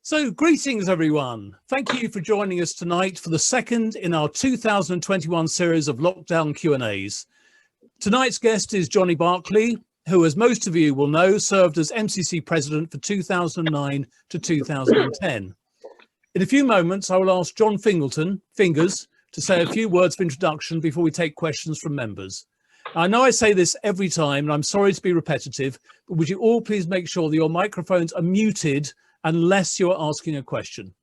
So, greetings everyone. Thank you for joining us tonight for the second in our 2021 series of lockdown Q&As. Tonight's guest is Johnny Barclay, who, as most of you will know, served as MCC president for 2009 to 2010. In a few moments, I will ask John Fingers, to say a few words of introduction before we take questions from members. I know I say this every time, and I'm sorry to be repetitive, but would you all please make sure that your microphones are muted unless you're asking a question.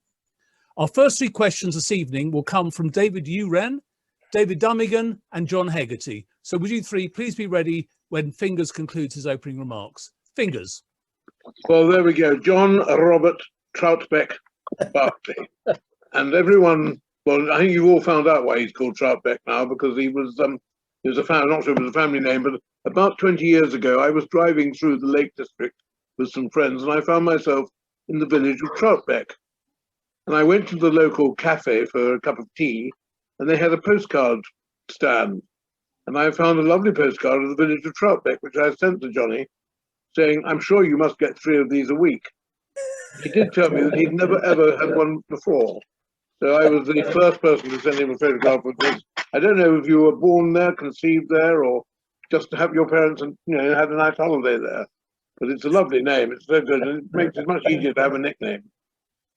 Our first three questions this evening will come from David Uren, David Dummigan, and John Hegarty. So would you three please be ready when Fingers concludes his opening remarks. Fingers. Well, there we go. John Robert Troutbeck Barclay. And everyone, well, I think you've all found out why he's called Troutbeck now, because he was a family, not sure if it was a family name, but about 20 years ago, I was driving through the Lake District with some friends, and I found myself in the village of Troutbeck. And I went to the local cafe for a cup of tea, and they had a postcard stand. And I found a lovely postcard of the village of Troutbeck, which I sent to Johnny, saying, I'm sure you must get 3 of these a week. He did tell me that he'd never, ever had one before. So I was the first person to send him a photograph of this. I don't know if you were born there, conceived there, or just to have your parents and had a nice holiday there. But it's a lovely name. It's so good, and it makes it much easier to have a nickname.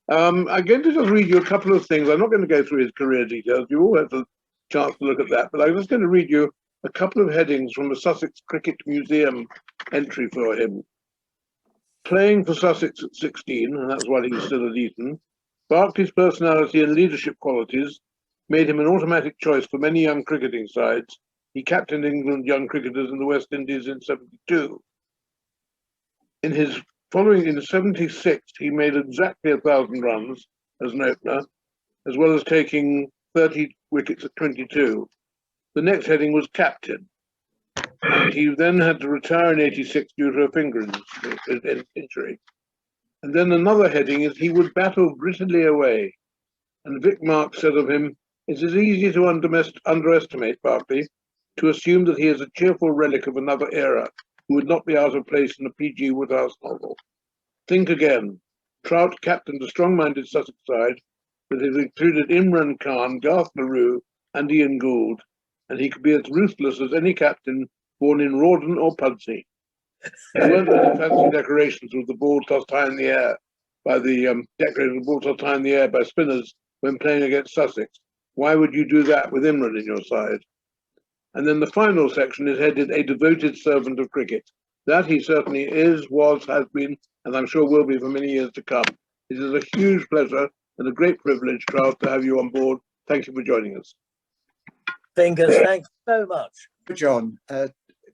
I'm going to just read you a couple of things. I'm not going to go through his career details. You all have the chance to look at that. But I'm just going to read you a couple of headings from the Sussex Cricket Museum entry for him. Playing for Sussex at 16, and that's while he was still at Eton, Barclay's personality and leadership qualities made him an automatic choice for many young cricketing sides. He captained England young cricketers in the West Indies in '72. In 76, he made exactly 1,000 runs as an opener, as well as taking 30 wickets at 22. The next heading was captain. And he then had to retire in '86 due to a finger injury. And then another heading is he would battle grittily away. And Vic Marks said of him, it is easy to underestimate Barclay, to assume that he is a cheerful relic of another era, who would not be out of place in a P.G. Woodhouse novel. Think again. Trout captained a strong-minded Sussex side that has included Imran Khan, Garth LaRue, and Ian Gould, and he could be as ruthless as any captain born in Rawdon or Pudsey. There weren't any fancy decorations with the ball tossed high in the air by spinners when playing against Sussex. Why would you do that with Imran in your side? And then the final section is headed "A Devoted Servant of Cricket." That he certainly is, was, has been, and I'm sure will be for many years to come. It is a huge pleasure and a great privilege, Trout, to have you on board. Thank you for joining us. Fingers, thanks so much. John,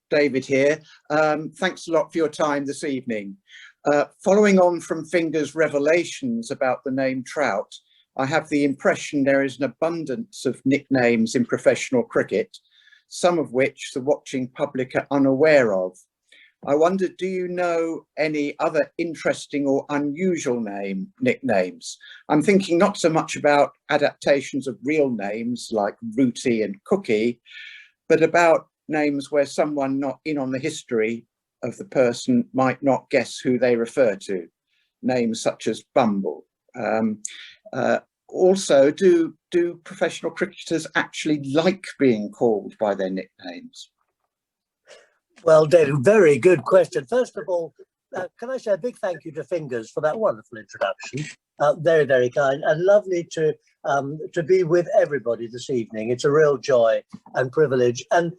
David here. Thanks a lot for your time this evening. Following on from Fingers' revelations about the name Trout, I have the impression there is an abundance of nicknames in professional cricket, some of which the watching public are unaware of. I wonder, do you know any other interesting or unusual nicknames? I'm thinking not so much about adaptations of real names like Rooty and Cookie, but about names where someone not in on the history of the person might not guess who they refer to. Names such as Bumble. Also, do professional cricketers actually like being called by their nicknames? Well, David, very good question. First of all, can I say a big thank you to Fingers for that wonderful introduction? Very, very kind, and lovely to be with everybody this evening. It's a real joy and privilege. And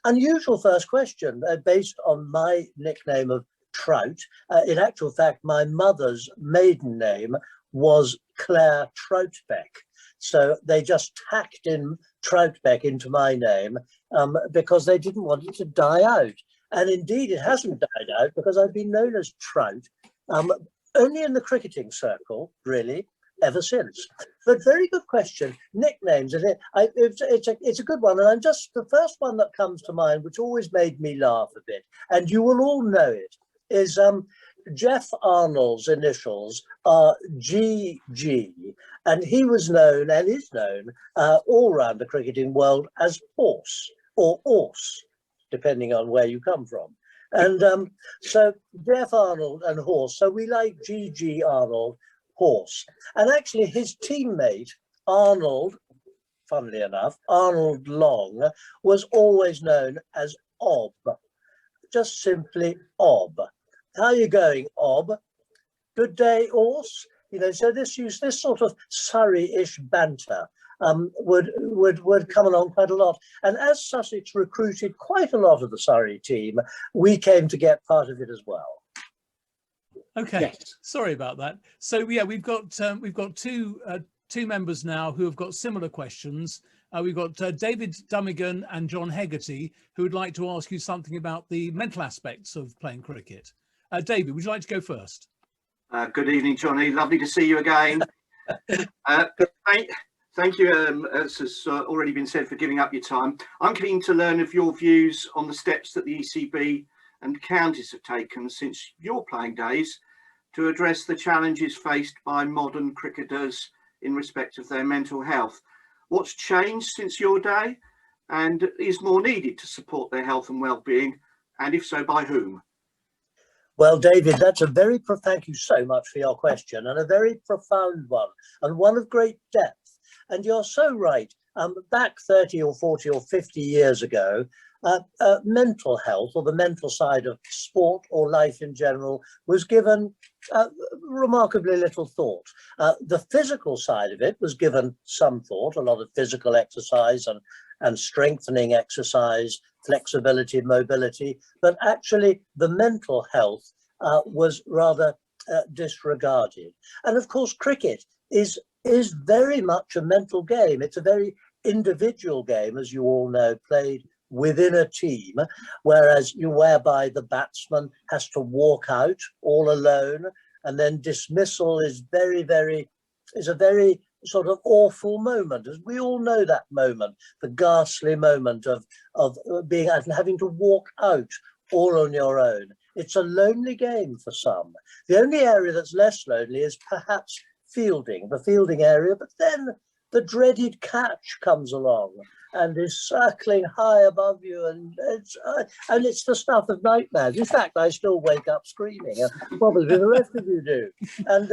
unusual first question, based on my nickname of Trout. In actual fact, my mother's maiden name was Claire Troutbeck. So they just tacked in Troutbeck into my name because they didn't want it to die out. And indeed, it hasn't died out because I've been known as Trout only in the cricketing circle, really, ever since. But very good question. Nicknames, and it's a good one. And I'm just the first one that comes to mind, which always made me laugh a bit, and you will all know it, is Jeff Arnold's initials are GG, and he was known and is known all around the cricketing world as Horse or Orse, depending on where you come from. And so Jeff Arnold and Horse, so we like GG Arnold, horse. And actually his teammate, Arnold, funnily enough, Arnold Long, was always known as Ob, just simply Ob. How are you going, Ob? Good day, horse. So this sort of Surrey-ish banter would come along quite a lot. And as Sussex recruited quite a lot of the Surrey team, we came to get part of it as well. Okay, Yes. sorry about that. So yeah, we've got two members now who have got similar questions. We've got David Dummigan and John Hegarty, who would like to ask you something about the mental aspects of playing cricket. David, would you like to go first? Good evening, Johnny. Lovely to see you again. Thank you, as has already been said, for giving up your time. I'm keen to learn of your views on the steps that the ECB and counties have taken since your playing days to address the challenges faced by modern cricketers in respect of their mental health. What's changed since your day, and is more needed to support their health and well-being, and if so, by whom? Well, David, thank you so much for your question, and a very profound one, and one of great depth. And you're so right. Back 30 or 40 or 50 years ago, mental health, or the mental side of sport or life in general, was given remarkably little thought. The physical side of it was given some thought, a lot of physical exercise and strengthening exercise, flexibility, mobility, but actually the mental health was rather disregarded. And of course, cricket is very much a mental game. It's a very individual game, as you all know, played within a team, whereby the batsman has to walk out all alone, and then dismissal is a very sort of awful moment, as we all know that moment, the ghastly moment of being out and having to walk out all on your own. It's a lonely game for some. The only area that's less lonely is perhaps the fielding area, but then the dreaded catch comes along and is circling high above you, and it's the stuff of nightmares. In fact, I still wake up screaming, probably the rest of you do. And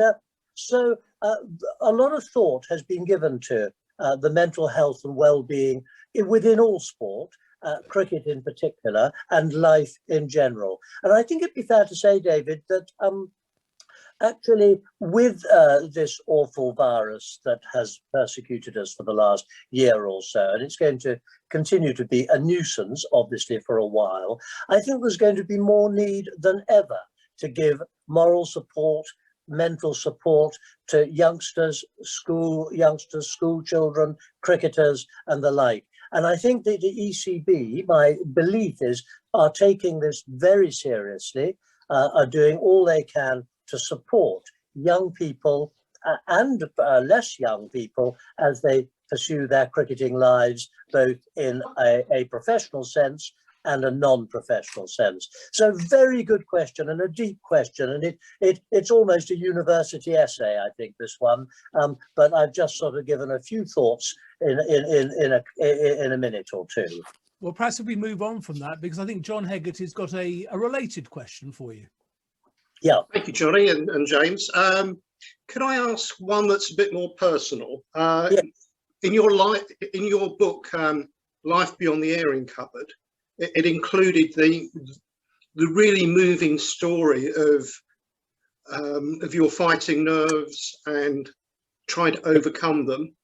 so a lot of thought has been given to the mental health and well-being within all sport, cricket in particular, and life in general. And I think it'd be fair to say, David, that actually, with this awful virus that has persecuted us for the last year or so, and it's going to continue to be a nuisance, obviously, for a while, I think there's going to be more need than ever to give moral support, mental support to youngsters, school children, cricketers, and the like. And I think that the ECB, my belief is, are taking this very seriously, are doing all they can to support young people and less young people as they pursue their cricketing lives, both in a professional sense and a non-professional sense. So very good question, and a deep question, and it's almost a university essay, I think, this one, but I've just sort of given a few thoughts in a minute or two. Well, perhaps if we move on from that, because I think John Hegarty's got a related question for you. Yeah. Thank you, Johnny and James. Could I ask one that's a bit more personal? Yeah. In your book, Life Beyond the Airing Cupboard, it included the really moving story of your fighting nerves and trying to overcome them.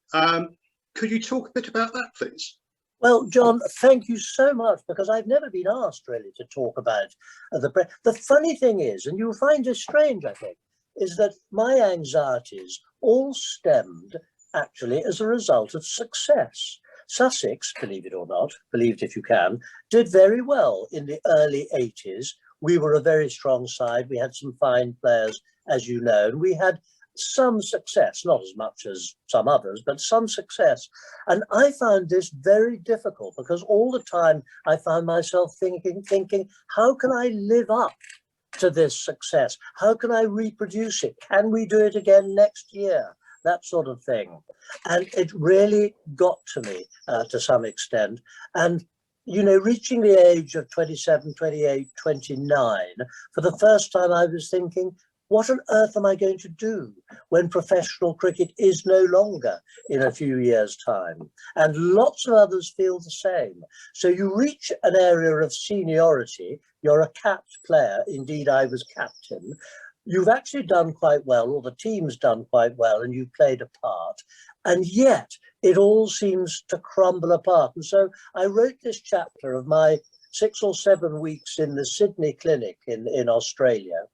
Could you talk a bit about that, please? Well, John, thank you so much, because I've never been asked really to talk about the funny thing is, and you'll find this strange, I think, is that my anxieties all stemmed actually as a result of success. Sussex, believe it or not, believe it if you can, did very well in the early 80s. We were a very strong side. We had some fine players, as you know, and we had some success, not as much as some others, but some success. And I found this very difficult, because all the time I found myself thinking, how can I live up to this success? How can I reproduce it? Can we do it again next year? That sort of thing. And it really got to me to some extent. And, you know, reaching the age of 27, 28, 29, for the first time I was thinking, what on earth am I going to do when professional cricket is no longer in a few years' time? And lots of others feel the same. So you reach an area of seniority, you're a capped player, indeed I was captain, you've actually done quite well, or the team's done quite well, and you've played a part, and yet it all seems to crumble apart. And so I wrote this chapter of my 6 or 7 weeks in the Sydney clinic in Australia,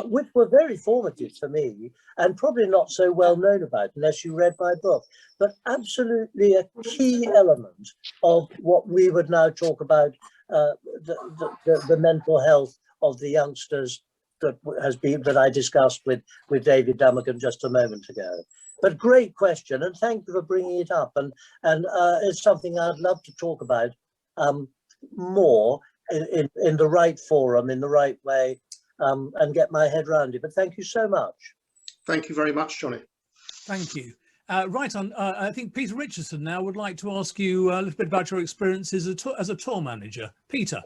which were very formative for me and probably not so well known about unless you read my book, but absolutely a key element of what we would now talk about, the mental health of the youngsters that I discussed with David Dummigan just a moment ago. But great question, and thank you for bringing it up. And it's something I'd love to talk about more in the right forum, in the right way, and get my head around it. But thank you so much. Thank you very much, Johnny. Thank you. Right on. I think Peter Richardson now would like to ask you a little bit about your experiences as a tour manager. Peter.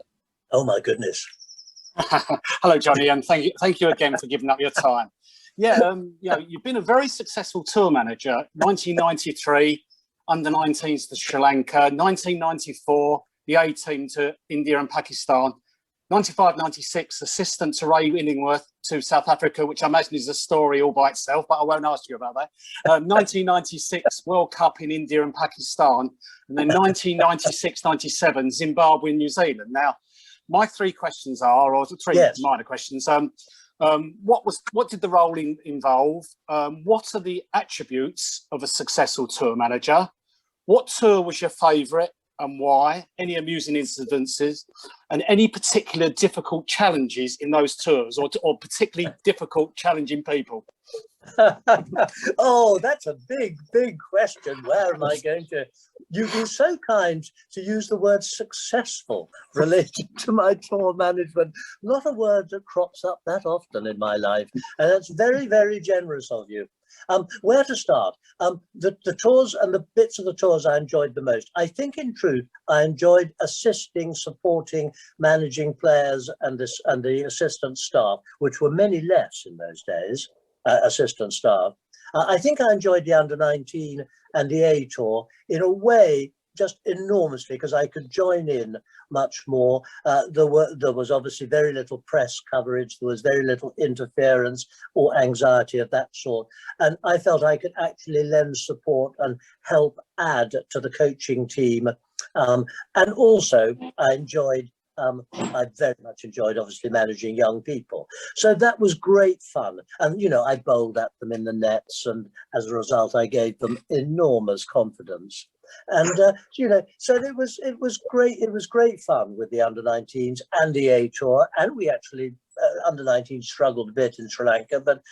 Oh my goodness. Hello, Johnny, and thank you again for giving up your time. Yeah, you've been a very successful tour manager. 1993, under-19s to Sri Lanka. 1994, the A team to India and Pakistan. 95-96, assistant to Ray Illingworth to South Africa, which I imagine is a story all by itself, but I won't ask you about that. 1996 World Cup in India and Pakistan, and then 1996-97 Zimbabwe and New Zealand. Now, my 3 questions are, or 3 minor questions. What did the role involve? What are the attributes of a successful tour manager? What tour was your favourite and why? Any amusing incidences, and any particular difficult challenges in those tours, or particularly difficult, challenging people? Oh, that's a big question. Where am I going to? You've been so kind to use the word successful related to my tour management. Not a word that crops up that often in my life. And that's very, very generous of you. Where to start? The tours and the bits of the tours I enjoyed the most. I think in truth, I enjoyed assisting, supporting, managing players and the assistant staff, which were many less in those days. Assistant staff. I think I enjoyed the under-19 and the A tour in a way just enormously because I could join in much more. There was obviously very little press coverage. There was very little interference or anxiety of that sort. And I felt I could actually lend support and help add to the coaching team. And also I very much enjoyed obviously managing young people. So that was great fun. And, you know, I bowled at them in the nets, and as a result, I gave them enormous confidence. And, you know, so it was great. It was great fun with the under-19s and the A tour. And we actually, under-19 struggled a bit in Sri Lanka, but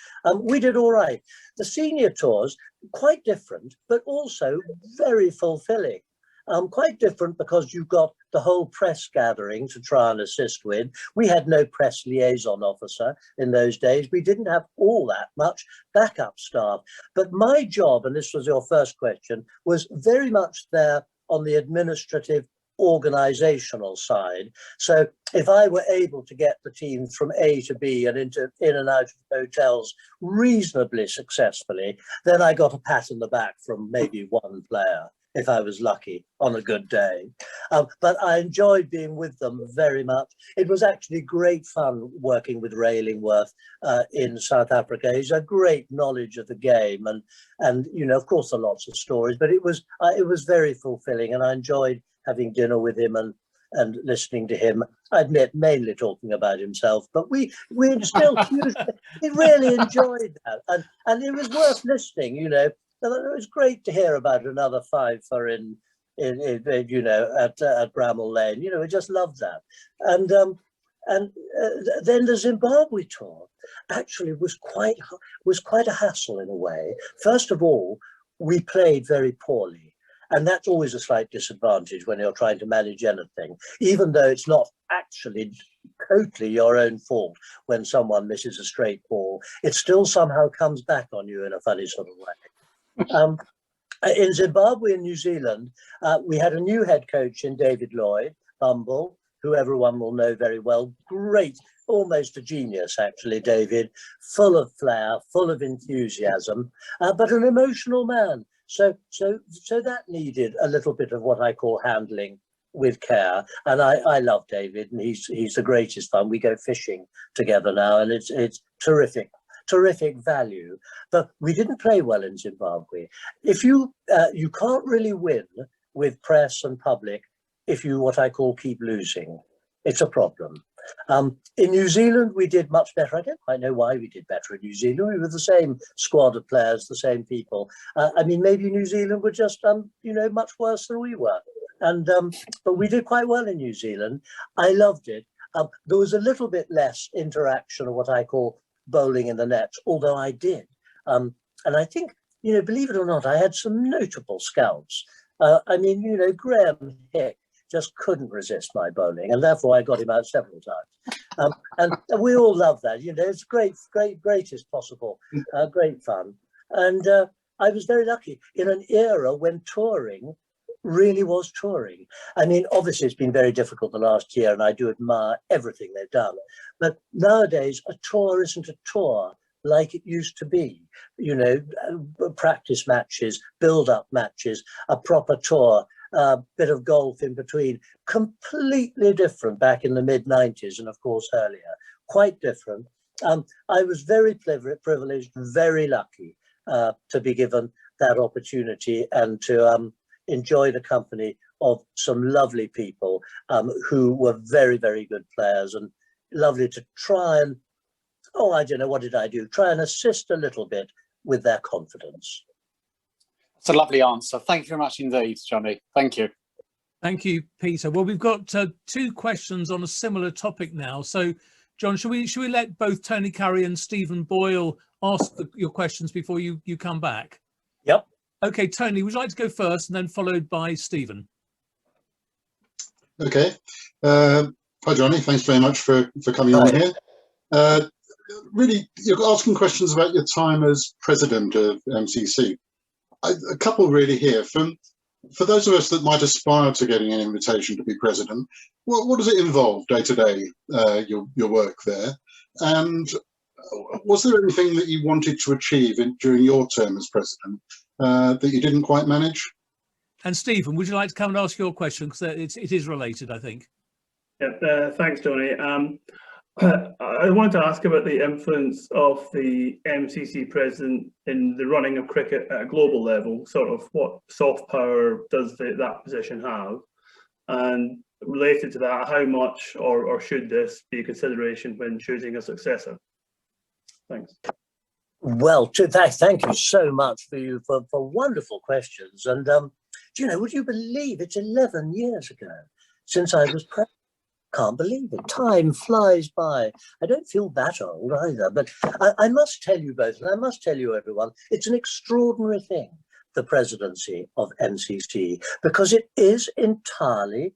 we did all right. The senior tours, quite different, but also very fulfilling. Quite different because you've got the whole press gathering to try and assist with. We had no press liaison officer in those days. We didn't have all that much backup staff. But my job, and this was your first question, was very much there on the administrative organizational side. So if I were able to get the team from A to B and in and out of hotels reasonably successfully, then I got a pat on the back from maybe one player, if I was lucky on a good day. But I enjoyed being with them very much. It was actually great fun working with Ray Illingworth in South Africa. He's a great knowledge of the game, and you know, of course, there are lots of stories, but it was very fulfilling, and I enjoyed having dinner with him and listening to him. I admit, mainly talking about himself, but we still we really enjoyed that, and it was worth listening, you know. It was great to hear about another 5 for in you know, at Bramall Lane. You know, we just loved that. And then the Zimbabwe tour actually was quite a hassle in a way. First of all, we played very poorly, and that's always a slight disadvantage when you're trying to manage anything, even though it's not actually totally your own fault when someone misses a straight ball. It still somehow comes back on you in a funny sort of way. In Zimbabwe and New Zealand, we had a new head coach in David Lloyd, Bumble, who everyone will know very well. Great almost a genius, actually, David, full of flair, full of enthusiasm, but an emotional man. So that needed a little bit of what I call handling with care. And I love David, and he's the greatest fun. We go fishing together now, and it's terrific value. But we didn't play well in Zimbabwe. If you can't really win with press and public if you, what I call, keep losing. It's a problem. In New Zealand, we did much better. I don't quite know why we did better in New Zealand. We were the same squad of players, the same people. I mean, maybe New Zealand were just, much worse than we were. And but we did quite well in New Zealand. I loved it. There was a little bit less interaction of what I call bowling in the nets, although I did. And I think, believe it or not, I had some notable scouts. Graham Hick just couldn't resist my bowling, and therefore I got him out several times. And we all love that. It's greatest possible, great fun. And I was very lucky in an era when touring really was touring. I mean, obviously it's been very difficult the last year, and I do admire everything they've done. But nowadays, a tour isn't a tour like it used to be. Practice matches, build-up matches, a proper tour, a bit of golf in between. Completely different back in the mid-90s, and of course earlier. Quite different. I was very privileged, very lucky to be given that opportunity and to enjoy the company of some lovely people who were very, very good players, and lovely to try and, I don't know, what did I do? Try and assist a little bit with their confidence. That's a lovely answer. Thank you very much indeed, Johnny. Thank you. Thank you, Peter. Well, we've got two questions on a similar topic now. So, John, should we let both Tony Curry and Stephen Boyle ask your questions before you come back? Yep. Okay, Tony, would you like to go first and then followed by Stephen? Okay. Hi, Johnny. Thanks very much for coming on here. Really, you're asking questions about your time as president of MCC. A couple really here. For those of us that might aspire to getting an invitation to be president, what does it involve day to day, your work there? And was there anything that you wanted to achieve during your term as president that you didn't quite manage? And Stephen, would you like to come and ask your question? Because it is related, I think. Yeah, thanks, Johnny. I wanted to ask about the influence of the MCC president in the running of cricket at a global level. Sort of what soft power does that position have? And related to that, how much or should this be a consideration when choosing a successor? Thanks. Well, thank you so much for wonderful questions. And would you believe it's 11 years ago since I was president? Can't believe it. Time flies by. I don't feel that old either, but I must tell you both, and I must tell you everyone, it's an extraordinary thing, the presidency of MCC, because it is entirely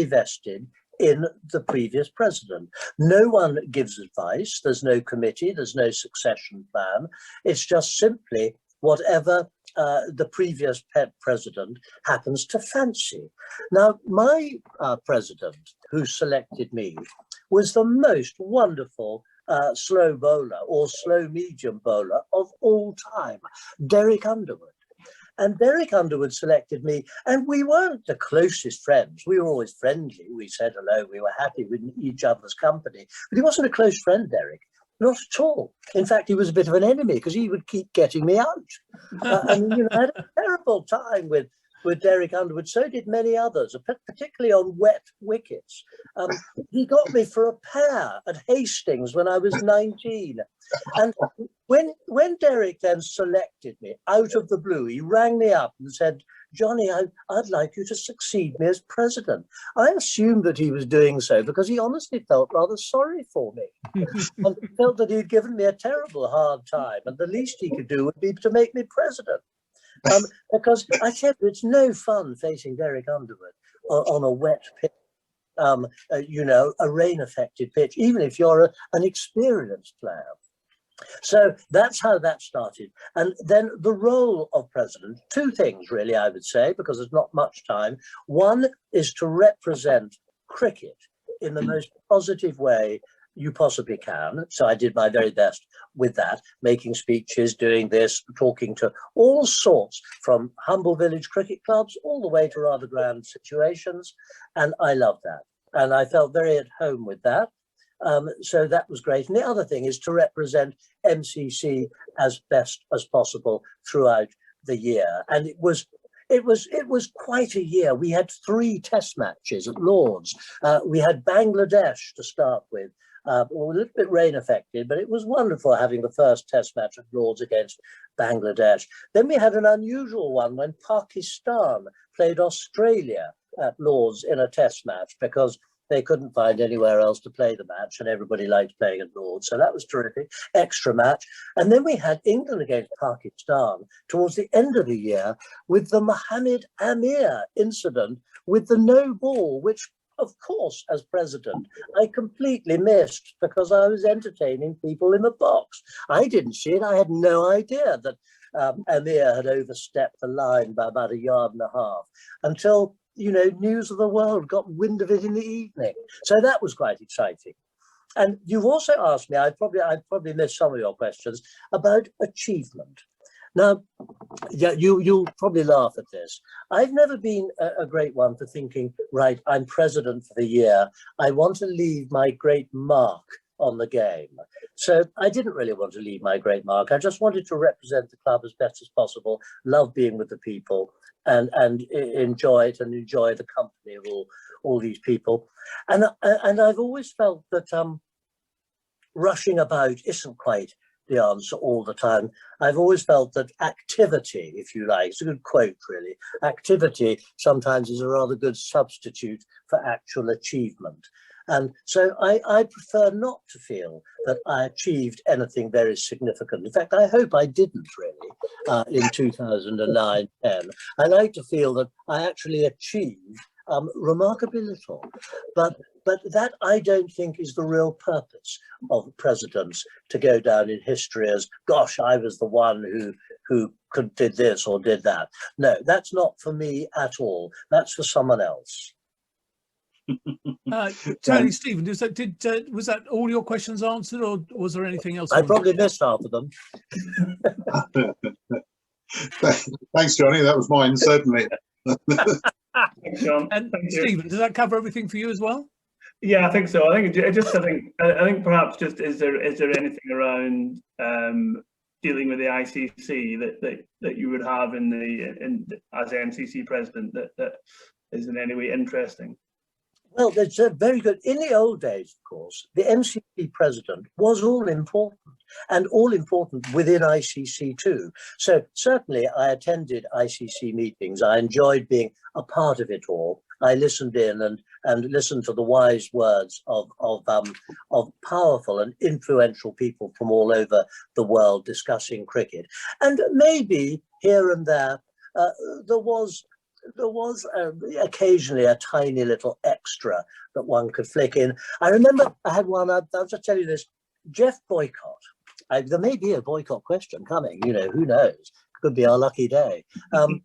vested in the previous president. No one gives advice. There's no committee. There's no succession plan. It's just simply whatever the previous president happens to fancy. Now, my president, who selected me, was the most wonderful slow bowler or slow medium bowler of all time, Derek Underwood. And Derek Underwood selected me, and we weren't the closest friends. We were always friendly. We said hello. We were happy with each other's company. But he wasn't a close friend, Derek. Not at all. In fact, he was a bit of an enemy because he would keep getting me out. I had a terrible time with Derek Underwood. So did many others, particularly on wet wickets. He got me for a pair at Hastings when I was 19. And when Derek then selected me out of the blue, he rang me up and said, "Johnny, I'd like you to succeed me as president." I assumed that he was doing so because he honestly felt rather sorry for me and felt that he'd given me a terrible hard time, and the least he could do would be to make me president. Because I said it's no fun facing Derek Underwood on a wet pitch, a rain-affected pitch, even if you're an experienced player. So that's how that started. And then the role of president, two things really, I would say, because there's not much time. One is to represent cricket in the most positive way you possibly can. So I did my very best with that, making speeches, doing this, talking to all sorts, from humble village cricket clubs all the way to rather grand situations. And I loved that. And I felt very at home with that. So that was great. And the other thing is to represent MCC as best as possible throughout the year. And it was quite a year. We had 3 test matches at Lord's. We had Bangladesh to start with. A little bit rain affected, but it was wonderful having the first test match at Lord's against Bangladesh. Then we had an unusual one when Pakistan played Australia at Lord's in a test match because they couldn't find anywhere else to play the match and everybody liked playing at Lord's. So that was terrific, extra match. And then we had England against Pakistan towards the end of the year with the Mohammed Amir incident with the no ball, which of course, as president, I completely missed because I was entertaining people in the box. I didn't see it. I had no idea that Amir had overstepped the line by about 1.5 yards until, you know, News of the World got wind of it in the evening. So that was quite exciting. And you've also asked me, I'd probably missed some of your questions, about achievement. Now, yeah, you'll probably laugh at this. I've never been a great one for thinking, right, I'm president for the year. I want to leave my great mark on the game. So I didn't really want to leave my great mark. I just wanted to represent the club as best as possible, love being with the people and enjoy it and enjoy the company of all these people. And I've always felt that rushing about isn't quite the answer all the time. I've always felt that activity, if you like, it's a good quote really, activity sometimes is a rather good substitute for actual achievement. And so I prefer not to feel that I achieved anything very significant. In fact, I hope I didn't really in 2009-10. I like to feel that I actually achieved remarkably little. But that I don't think is the real purpose of presidents, to go down in history as, gosh, I was the one who did this or did that. No, that's not for me at all. That's for someone else. Tony, Stephen, was that all your questions answered, or was there anything else? I probably missed half of them. Thanks, Johnny. That was mine, certainly. Thanks, John. And Thank you. Stephen, does that cover everything for you as well? Yeah, I think so. I think perhaps just is there anything around dealing with the ICC that you would have as MCC president that is in any way interesting? Well, that's very good. In the old days, of course, the MCC president was all important, and all important within ICC too. So certainly I attended ICC meetings. I enjoyed being a part of it all. I listened in and listened to the wise words of powerful and influential people from all over the world discussing cricket. And maybe here and there, there was occasionally a tiny little extra that one could flick in. I remember I had one, I'll just tell you this, Jeff Boycott. There may be a boycott question coming, you know, who knows? Could be our lucky day. But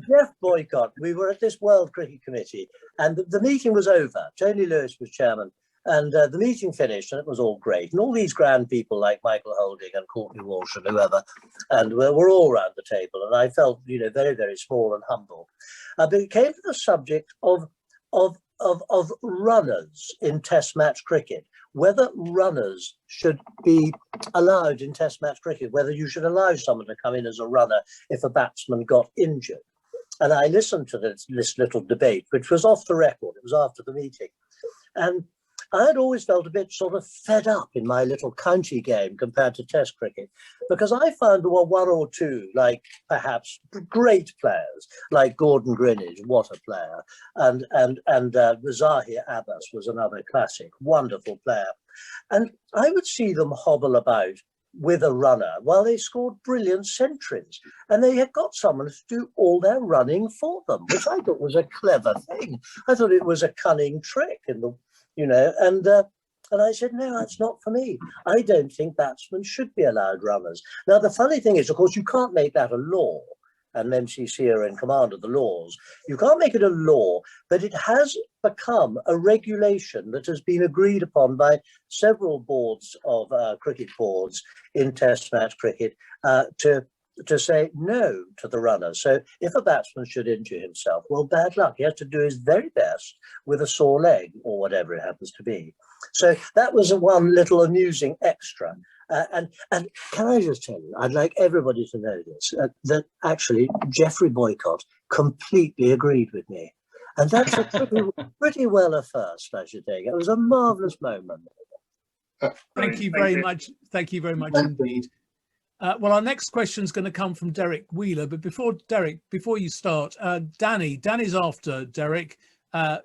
Jeff Boycott, we were at this World Cricket Committee and the meeting was over. Tony Lewis was chairman. And the meeting finished and it was all great. And all these grand people like Michael Holding and Courtney Walsh and whoever, and we're all around the table. And I felt, you know, very, very small and humble. But it came to the subject of runners in Test match cricket, whether runners should be allowed in Test match cricket, whether you should allow someone to come in as a runner if a batsman got injured. And I listened to this little debate, which was off the record. It was after the meeting. And I had always felt a bit sort of fed up in my little county game compared to Test cricket, because I found there were one or two, like perhaps great players, like Gordon Greenidge, what a player, and Zahir Abbas was another classic, wonderful player. And I would see them hobble about with a runner while they scored brilliant centuries, and they had got someone to do all their running for them, which I thought was a clever thing. I thought it was a cunning trick in the, you know, and I said, no, that's not for me. I don't think batsmen should be allowed runners. Now, the funny thing is, of course, you can't make that a law. and MCC are in command of the laws. You can't make it a law, but it has become a regulation that has been agreed upon by several boards of cricket boards in Test match cricket to say no to the runner. So if a batsman should injure himself, well, bad luck. He has to do his very best with a sore leg or whatever it happens to be. So that was one little amusing extra. And can I just tell you, I'd like everybody to know this, that actually Geoffrey Boycott completely agreed with me. And that's a pretty well a first, I should think. It was a marvellous moment. Thank you very much. Thank you very much indeed. Well, our next question is going to come from Derek Wheeler. But before you start, Danny's after Derek.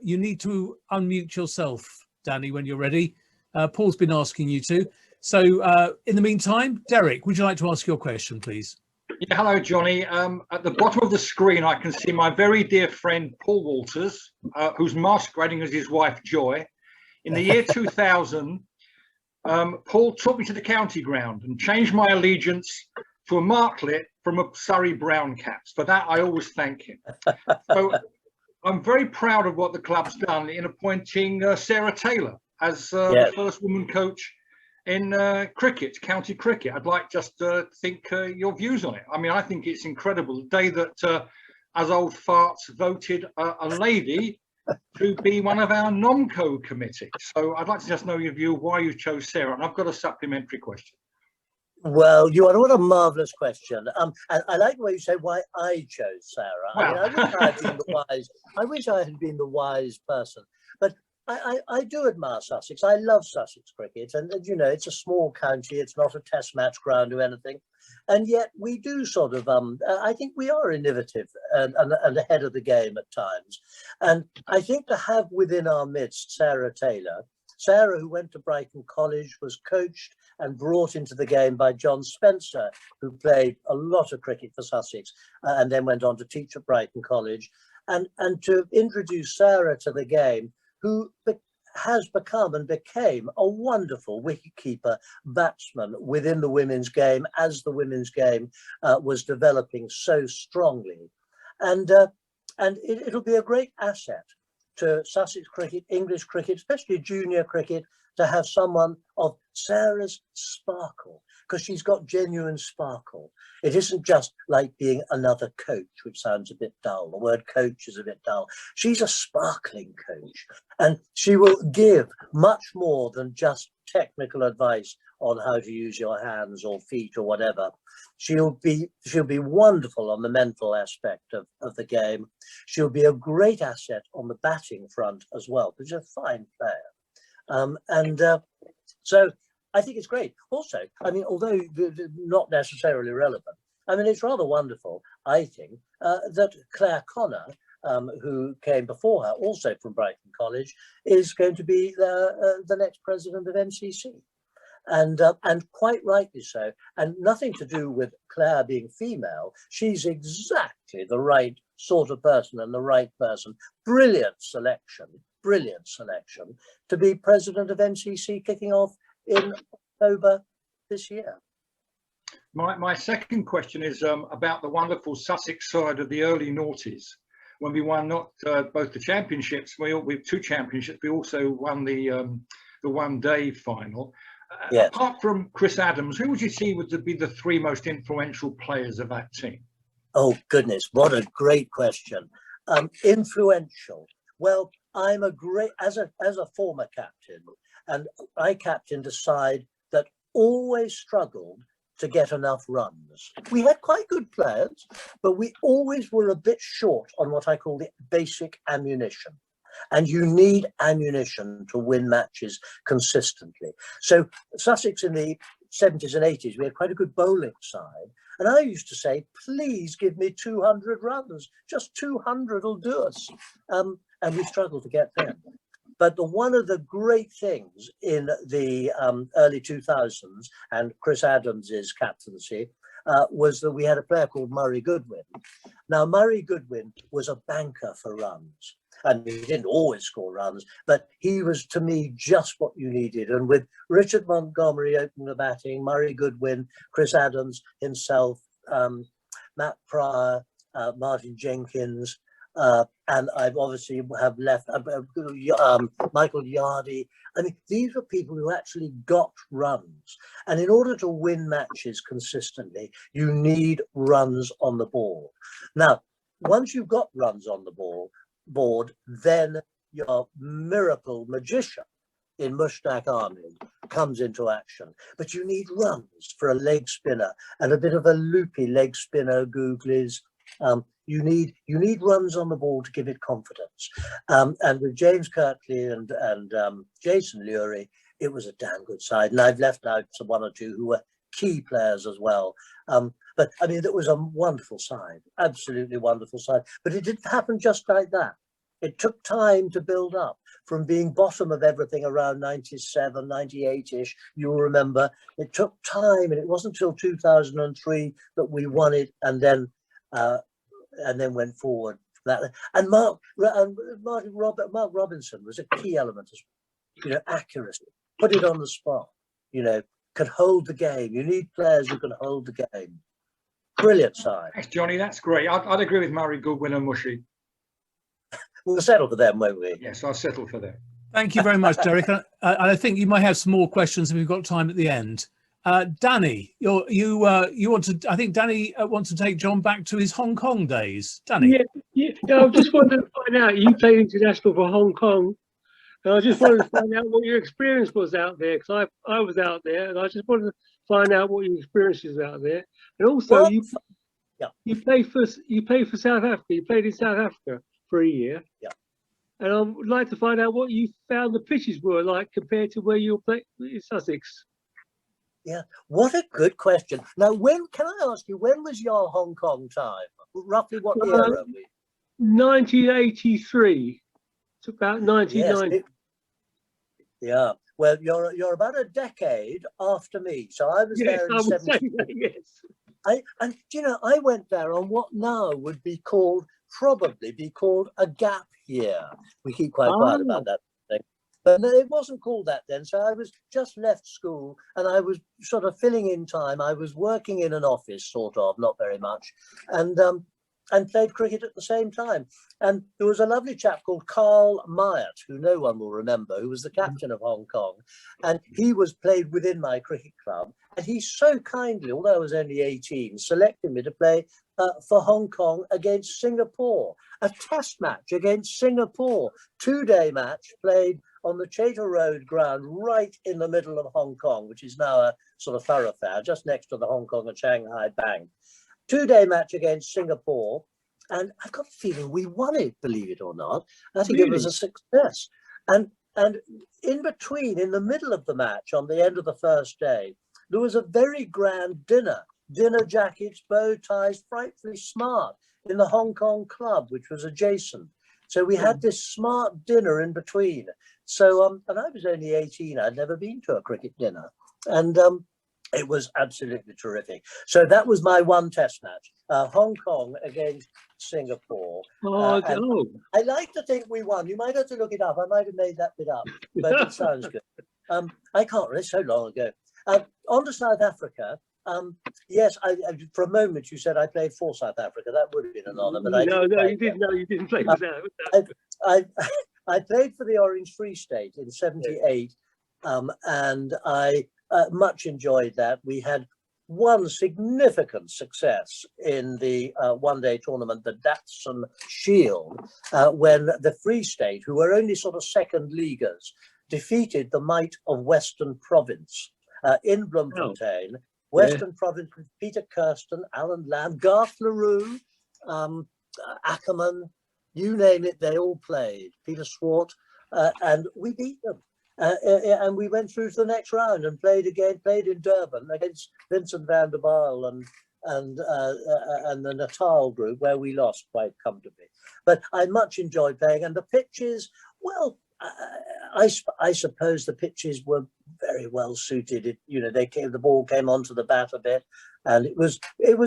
You need to unmute yourself, Danny, when you're ready. Paul's been asking you to. So in the meantime, Derek, would you like to ask your question, please? Yeah, hello, Johnny. At the bottom of the screen, I can see my very dear friend, Paul Walters, who's masquerading as his wife, Joy. In the year 2000, Paul took me to the county ground and changed my allegiance to a marklet from a Surrey Brown Caps. For that, I always thank him. So I'm very proud of what the club's done in appointing Sarah Taylor as the first woman coach in cricket, county cricket. I'd like just to think your views on it. I mean, I think it's incredible. The day that As Old Farts voted a lady to be one of our NOMCO committee. So I'd like to just know your view why you chose Sarah. And I've got a supplementary question. Well, you are, what a marvellous question. And I like the way you say why I chose Sarah. Well. I mean, I wish I had been the wise person. But I do admire Sussex. I love Sussex cricket, and you know, it's a small county. It's not a test match ground or anything, and yet we do sort of. I think we are innovative and ahead of the game at times, and I think to have within our midst Sarah Taylor, Sarah, who went to Brighton College, was coached and brought into the game by John Spencer, who played a lot of cricket for Sussex, and then went on to teach at Brighton College, and to introduce Sarah to the game, who has become and became a wonderful wicketkeeper batsman within the women's game as the women's game was developing so strongly. And it'll be a great asset to Sussex cricket, English cricket, especially junior cricket, to have someone of Sarah's sparkle, because she's got genuine sparkle. It isn't just like being another coach, which sounds a bit dull. The word coach is a bit dull. She's a sparkling coach, and she will give much more than just technical advice on how to use your hands or feet or whatever. She'll be wonderful on the mental aspect of the game. She'll be a great asset on the batting front as well, because she's a fine player. So I think it's great. Also, I mean, although not necessarily relevant, I mean, it's rather wonderful, I think, that Claire Connor, who came before her, also from Brighton College, is going to be the next president of MCC. And quite rightly so, and nothing to do with Claire being female. She's exactly the right sort of person and the right person. Brilliant selection to be president of MCC, kicking off in October this year. My second question is about the wonderful Sussex side of the early noughties, when we won not both the championships, with 2 championships, we also won the one-day final. Apart from Chris Adams, who would you see would be the 3 most influential players of that team? Oh goodness, what a great question. Influential. Well, I'm a great, as a former captain, and I captained a side that always struggled to get enough runs. We had quite good players, but we always were a bit short on what I call the basic ammunition. And you need ammunition to win matches consistently. So Sussex in the 70s and 80s, we had quite a good bowling side. And I used to say, please give me 200 runs. Just 200 will do us. And we struggled to get there. But one of the great things in the early 2000s and Chris Adams's captaincy was that we had a player called Murray Goodwin. Now, Murray Goodwin was a banker for runs. And he didn't always score runs, but he was, to me, just what you needed. And with Richard Montgomery opening the batting, Murray Goodwin, Chris Adams himself, Matt Pryor, Martin Jenkins, and I've obviously have left Michael Yardy. I mean, these are people who actually got runs. And in order to win matches consistently, you need runs on the board. Now, once you've got runs on the board, then your miracle magician in Mushtaq Ahmed comes into action. But you need runs for a leg spinner and a bit of a loopy leg spinner, googlies. You need runs on the ball to give it confidence. And with James Kirtley and Jason Lurie, it was a damn good side. And I've left out some one or two who were key players as well. But I mean, it was a wonderful side, absolutely wonderful side. But it didn't happen just like that. It took time to build up from being bottom of everything around 97, 98-ish. You'll remember it took time, and it wasn't until 2003 that we won it, and then went forward from that. And Mark Robinson was a key element, accuracy, put it on the spot, could hold the game. You need players who can hold the game. Brilliant side. Thanks, Johnny. That's great. I'd agree with Murray, Goodwin, and Mushy. We'll settle for them, won't we? Yes, I'll settle for them. Thank you very much, Derek. I think you might have some more questions if we've got time at the end. Danny, you want to? I think Danny wants to take John back to his Hong Kong days. Danny, yeah. I just wanted to find out. You played international for Hong Kong, and I just wanted to find out what your experience was out there, because I was out there, and I just wanted to find out what your experience was out there, and also you played for South Africa. You played in South Africa for a year. Yeah. And I would like to find out what you found the pitches were like compared to where you played in Sussex. Yeah, what a good question. Now, can I ask you, when was your Hong Kong time? Roughly what year are we? 1983. It's about 1990. Yes, yeah, well, you're about a decade after me. So I was there in 70. Yes. I went there on what now would probably be called a gap year. We keep quite quiet about that thing. But no, it wasn't called that then. So I was just left school and I was sort of filling in time. I was working in an office, sort of, not very much, and played cricket at the same time. And there was a lovely chap called Carl Myatt, who no one will remember, who was the captain of Hong Kong. And he played within my cricket club. And he so kindly, although I was only 18, selected me to play for Hong Kong against Singapore. A test match against Singapore. 2-day match played on the Chater Road ground right in the middle of Hong Kong, which is now a sort of thoroughfare just next to the Hong Kong and Shanghai Bank. 2-day match against Singapore, and I've got a feeling we won it, believe it or not. I think it was a success. And in between, in the middle of the match, on the end of the first day, there was a very grand dinner jackets, bow ties, frightfully smart, in the Hong Kong club, which was adjacent. So we had this smart dinner in between. So, and I was only 18, I'd never been to a cricket dinner. And it was absolutely terrific. So that was my one test match, Hong Kong against Singapore. I like to think we won. You might have to look it up. I might have made that bit up, but it sounds good. I can't remember, it's so long ago. On to South Africa. Yes, for a moment you said I played for South Africa. That would have been an honour, but you didn't play for South Africa. I played for the Orange Free State in '78, and I much enjoyed that. We had one significant success in the one-day tournament, the Datsun Shield, when the Free State, who were only sort of second leaguers, defeated the might of Western Province in Bloemfontein. Western Province with Peter Kirsten, Alan Lamb, Garth LaRue, Ackerman, you name it, they all played. Peter Swart, and we beat them. And we went through to the next round and played in Durban against Vincent van der Bijl and the Natal group, where we lost quite comfortably. But I much enjoyed playing, and the pitches, well, I suppose the pitches were very well suited. The ball came onto the bat a bit, and it was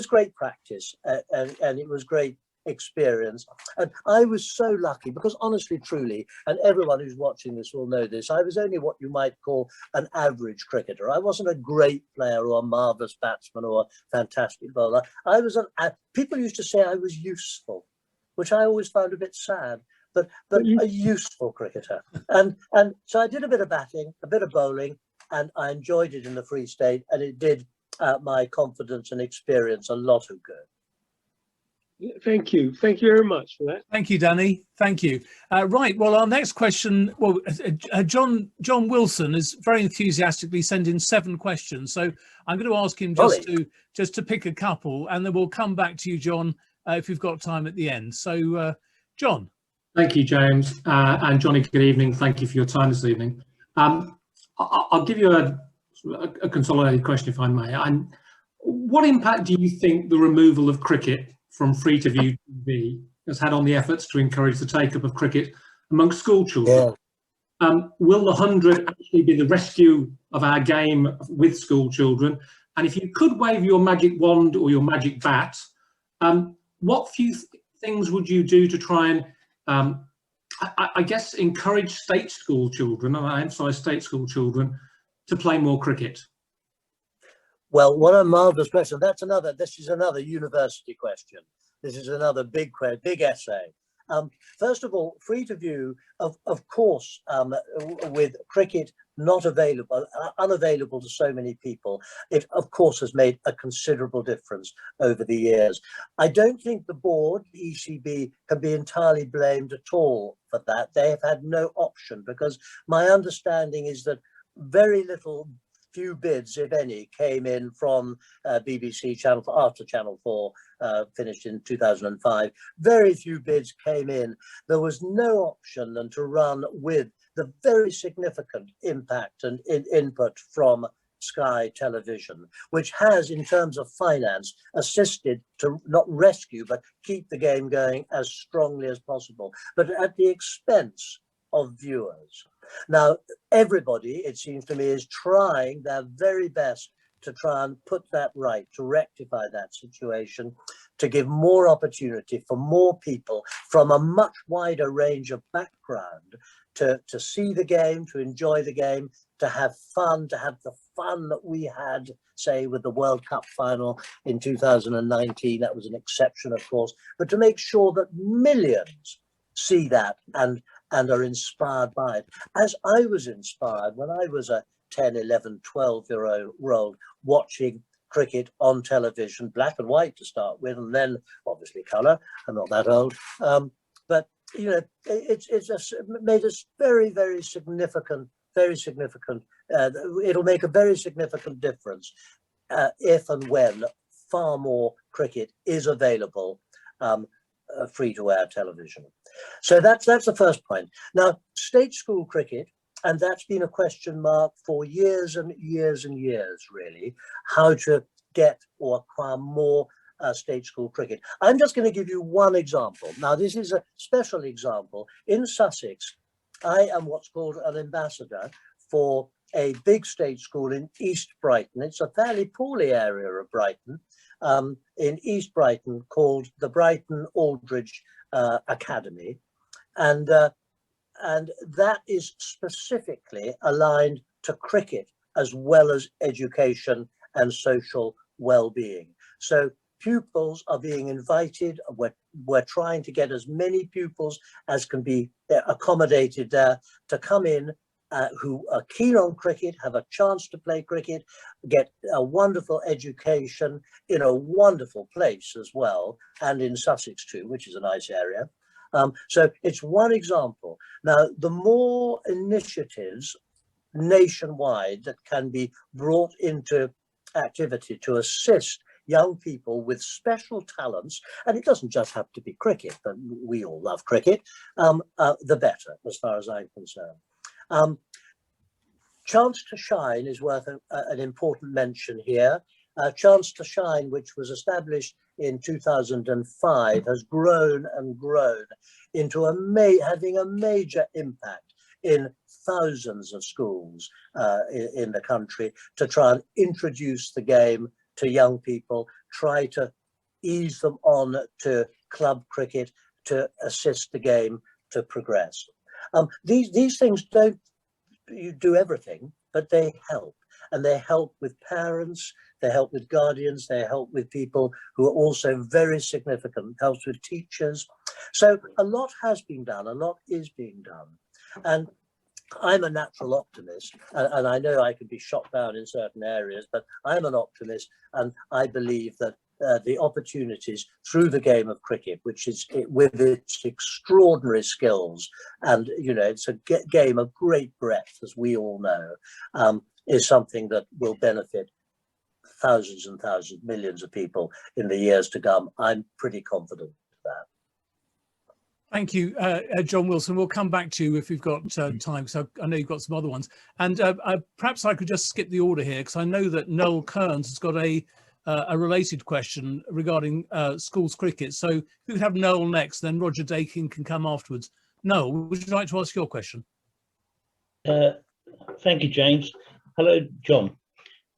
great practice, and it was great experience. And I was so lucky because honestly, truly, and everyone who's watching this will know this, I was only what you might call an average cricketer. I wasn't a great player or a marvellous batsman or a fantastic bowler. I was people used to say I was useful, which I always found a bit sad, but a useful cricketer. And so I did a bit of batting, a bit of bowling, and I enjoyed it in the Free State, and it did my confidence and experience a lot of good. Thank you very much for that. Thank you, Danny. Thank you. Right. Well, our next question. Well, John Wilson is very enthusiastically sending 7 questions, so I'm going to ask him just to pick a couple, and then we'll come back to you, John, if we've got time at the end. So, John. Thank you, James, and Johnny. Good evening. Thank you for your time this evening. I'll give you a consolidated question, if I may. What impact do you think the removal of cricket from free-to-view TV has had on the efforts to encourage the take-up of cricket amongst school children? Yeah. Will the 100 actually be the rescue of our game with school children? And if you could wave your magic wand or your magic bat, what few things would you do to try and, I guess, encourage state school children, and I emphasise state school children, to play more cricket? Well, what a marvellous question. This is another university question. This is another big essay. First of all, free to view, of course, with cricket not available, unavailable to so many people, it of course has made a considerable difference over the years. I don't think the board, the ECB, can be entirely blamed at all for that. They have had no option, because my understanding is that very few bids, if any, came in from BBC Channel 4 after Channel 4 finished in 2005. Very few bids came in. There was no option than to run with the very significant impact and input from Sky Television, which has, in terms of finance, assisted to not rescue, but keep the game going as strongly as possible, but at the expense of viewers. Now, everybody, it seems to me, is trying their very best to try and put that right, to rectify that situation, to give more opportunity for more people from a much wider range of background to see the game, to enjoy the game, to have fun, to have the fun that we had, say, with the World Cup final in 2019. That was an exception, of course, but to make sure that millions see that and are inspired by it. As I was inspired when I was a 10, 11, 12-year-old watching cricket on television, black and white to start with, and then obviously colour. I'm not that old. But, you know, it's just made us very, very significant, it'll make a very significant difference if and when far more cricket is available free-to-air television. So that's the first point. Now, state school cricket, and that's been a question mark for years and years and years, really, how to get or acquire more state school cricket. I'm just going to give you one example. Now, this is a special example. In Sussex, I am what's called an ambassador for a big state school in East Brighton. It's a fairly poorly area of Brighton, in East Brighton, called the Brighton Aldridge Academy. And that is specifically aligned to cricket as well as education and social well-being. So pupils are being invited. We're trying to get as many pupils as can be accommodated there to come in who are keen on cricket, have a chance to play cricket, get a wonderful education in a wonderful place as well, and in Sussex too, which is a nice area. So it's one example. Now, the more initiatives nationwide that can be brought into activity to assist young people with special talents, and it doesn't just have to be cricket, but we all love cricket, the better, as far as I'm concerned. Chance to Shine is worth an important mention here. Chance to Shine, which was established in 2005, has grown and grown into having a major impact in thousands of schools in the country to try and introduce the game to young people, try to ease them on to club cricket to assist the game to progress. These things don't do everything, but they help. And they help with parents, they help with guardians, they help with people who are also very significant, helps with teachers. So a lot has been done, a lot is being done. And I'm a natural optimist, and I know I can be shot down in certain areas, but I'm an optimist, and I believe that the opportunities through the game of cricket, which is with its extraordinary skills, and it's a game of great breadth, as we all know, is something that will benefit thousands and thousands, millions of people in the years to come. I'm pretty confident of that. Thank you, John Wilson. We'll come back to you if we've got time, so I know you've got some other ones. And perhaps I could just skip the order here, because I know that Noel Kearns has got a related question regarding schools cricket. So if we could have Noel next, then Roger Dakin can come afterwards. Noel, would you like to ask your question? Thank you, James. Hello, John.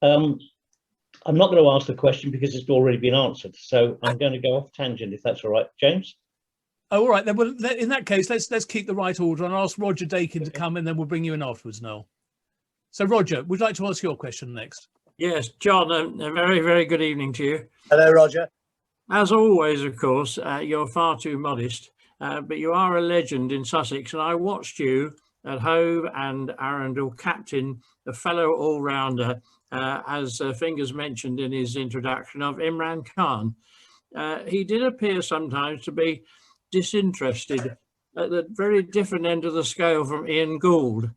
I'm not going to ask the question because it's already been answered, so I'm going to go off tangent if that's all right, James. Oh, all right, then. Well, in that case, let's keep the right order and ask Roger Dakin to come, and then we'll bring you in afterwards, Noel. So, Roger, would you like to ask your question next? Yes, John, a very, very good evening to you. Hello, Roger. As always, of course, you're far too modest, but you are a legend in Sussex, and I watched you at Hove and Arundel captain a fellow all-rounder, as Fingers mentioned in his introduction, of Imran Khan. He did appear sometimes to be disinterested at the very different end of the scale from Ian Gould.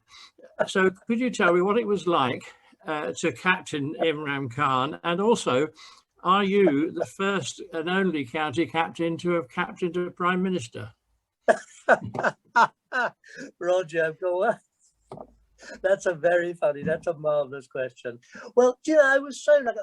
So could you tell me what it was like to captain Imran Khan, and also, are you the first and only county captain to have captained a Prime Minister? Roger, go on. That's a very funny, that's a marvellous question. Well, I was so lucky.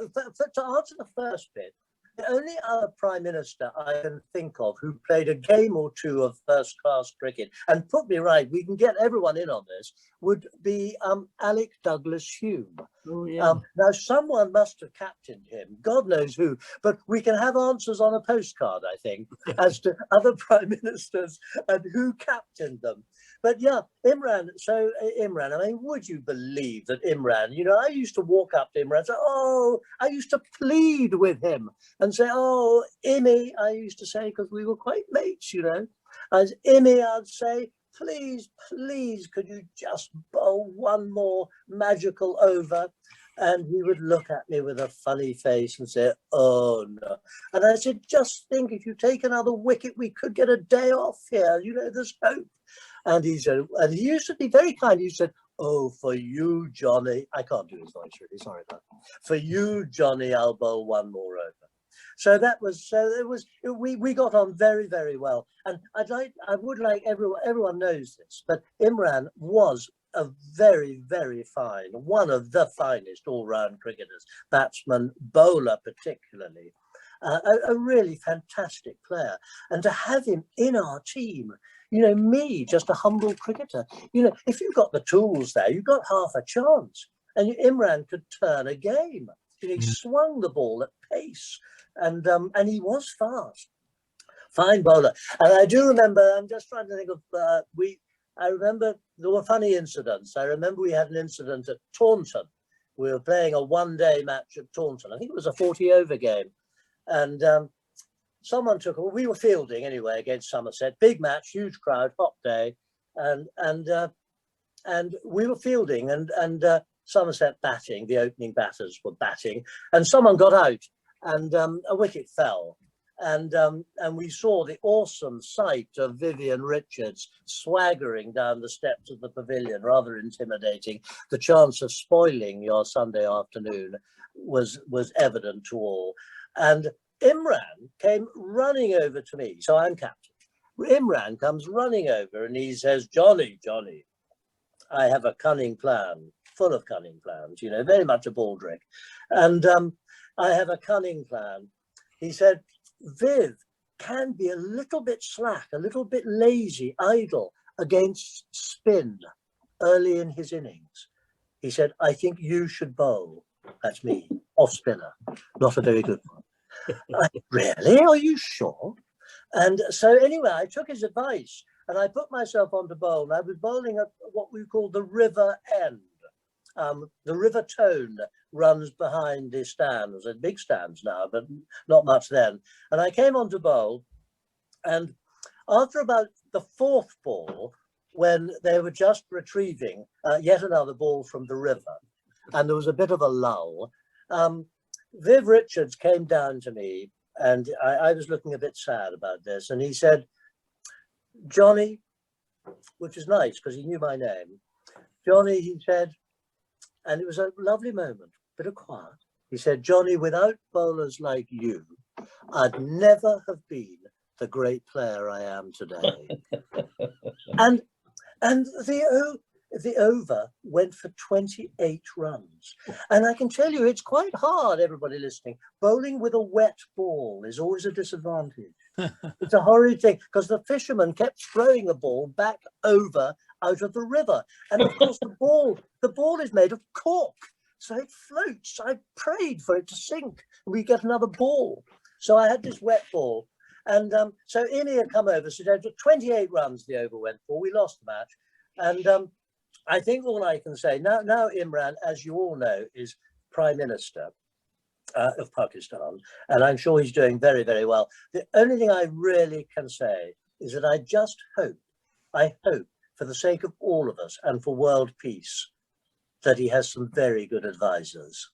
To answer the first bit, the only other Prime Minister I can think of who played a game or two of first-class cricket, and put me right, we can get everyone in on this, would be Alec Douglas Hume. Oh, yeah. Now, someone must have captained him, God knows who, but we can have answers on a postcard, I think, as to other Prime Ministers and who captained them. But yeah, Imran, so Imran, I mean, would you believe that Imran, I used to walk up to Imran and say, oh, I used to plead with him and say, oh, Immy, I used to say, because we were quite mates, as Immy, I'd say, please, please, could you just bowl one more magical over? And he would look at me with a funny face and say, oh, no. And I said, just think, if you take another wicket, we could get a day off here. There's hope. And he said, and he used to be very kind. He said, oh, for you, Johnny. I can't do his voice, really. Sorry about that. For you, Johnny, I'll bowl one more over. So that was, we got on very, very well. And I would like everyone knows this, but Imran was a very, very fine, one of the finest all-round cricketers, batsman, bowler particularly, a really fantastic player. And to have him in our team, me, just a humble cricketer, if you've got the tools there, you've got half a chance. And Imran could turn a game. He swung the ball at pace, and he was fast. Fine bowler. And I do remember, I'm just trying to think of, I remember there were funny incidents. I remember we had an incident at Taunton. We were playing a one-day match at Taunton. I think it was a 40-over game. And someone we were fielding anyway against Somerset. Big match, huge crowd, hot day. And we were fielding and Somerset batting, the opening batters were batting. And someone got out and a wicket fell. And we saw the awesome sight of Vivian Richards swaggering down the steps of the pavilion, rather intimidating. The chance of spoiling your Sunday afternoon was evident to all. And Imran came running over to me, so I'm captain. Imran comes running over and he says, Johnny, I have a cunning plan, full of cunning plans, very much a baldrick. And I have a cunning plan. He said, Viv can be a little bit slack, a little bit lazy, idle against spin early in his innings. He said, I think you should bowl. That's me, off spinner, not a very good one. Really? Are you sure? And so anyway, I took his advice and I put myself on to bowl. And I was bowling at what we call the river end. The River Tone runs behind the stands. There's big stands now, but not much then. And I came on to bowl, and after about the fourth ball, when they were just retrieving yet another ball from the river, and there was a bit of a lull, Viv Richards came down to me, and I was looking a bit sad about this, and he said, Johnny, which is nice because he knew my name, Johnny, he said, and it was a lovely moment, bit of quiet. He said, Johnny, without bowlers like you, I'd never have been the great player I am today. and the over went for 28 runs. And I can tell you, it's quite hard, everybody listening. Bowling with a wet ball is always a disadvantage. It's a horrid thing, because the fisherman kept throwing the ball back over out of the river. And of course, the ball is made of cork, so it floats. I prayed for it to sink, and we get another ball. So I had this wet ball. And so Imi had come over, so 28 runs the over went for. We lost the match. And I think all I can say, now Imran, as you all know, is Prime Minister of Pakistan, and I'm sure he's doing very, very well. The only thing I really can say is that I just hope, for the sake of all of us and for world peace, that he has some very good advisors.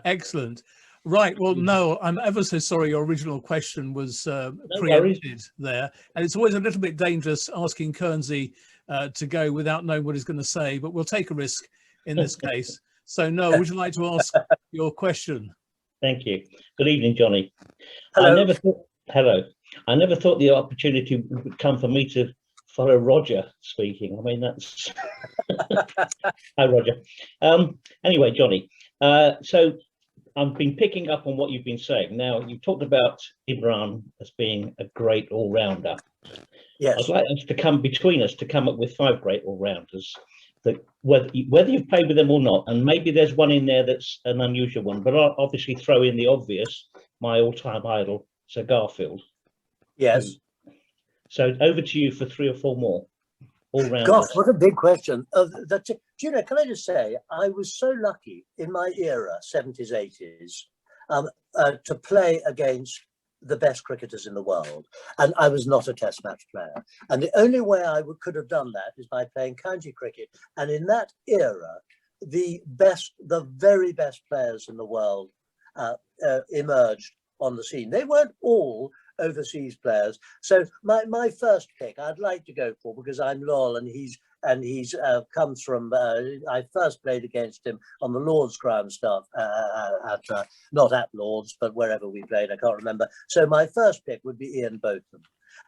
Excellent. Right. Well, no, I'm ever so sorry. Your original question was preempted there. And it's always a little bit dangerous asking Kernsey to go without knowing what he's going to say, but we'll take a risk in this case. So, Noel, would you like to ask your question? Thank you. Good evening, Johnny. Hello. I never thought the opportunity would come for me to follow Roger speaking. I mean, that's... Hi, Roger. Anyway, Johnny, so I've been picking up on what you've been saying. Now, you talked about Imran as being a great all-rounder. Yes. I'd like us to come between us to come up with 5 great all-rounders, that whether you've played with them or not, and maybe there's one in there that's an unusual one, but I'll obviously throw in the obvious, my all-time idol, Sir Garfield. Yes. So over to you for 3 or 4 more all-rounders. Gosh, what a big question. Do you know, can I just say, I was so lucky in my era, 70s, 80s, to play against the best cricketers in the world. And I was not a test match player. And the only way I could have done that is by playing county cricket. And in that era, the very best players in the world emerged on the scene. They weren't all overseas players. So my first pick I'd like to go for, because I'm loyal, and he's comes from, I first played against him on the Lord's Crown staff, not at Lord's, but wherever we played, I can't remember. So my first pick would be Ian Botham.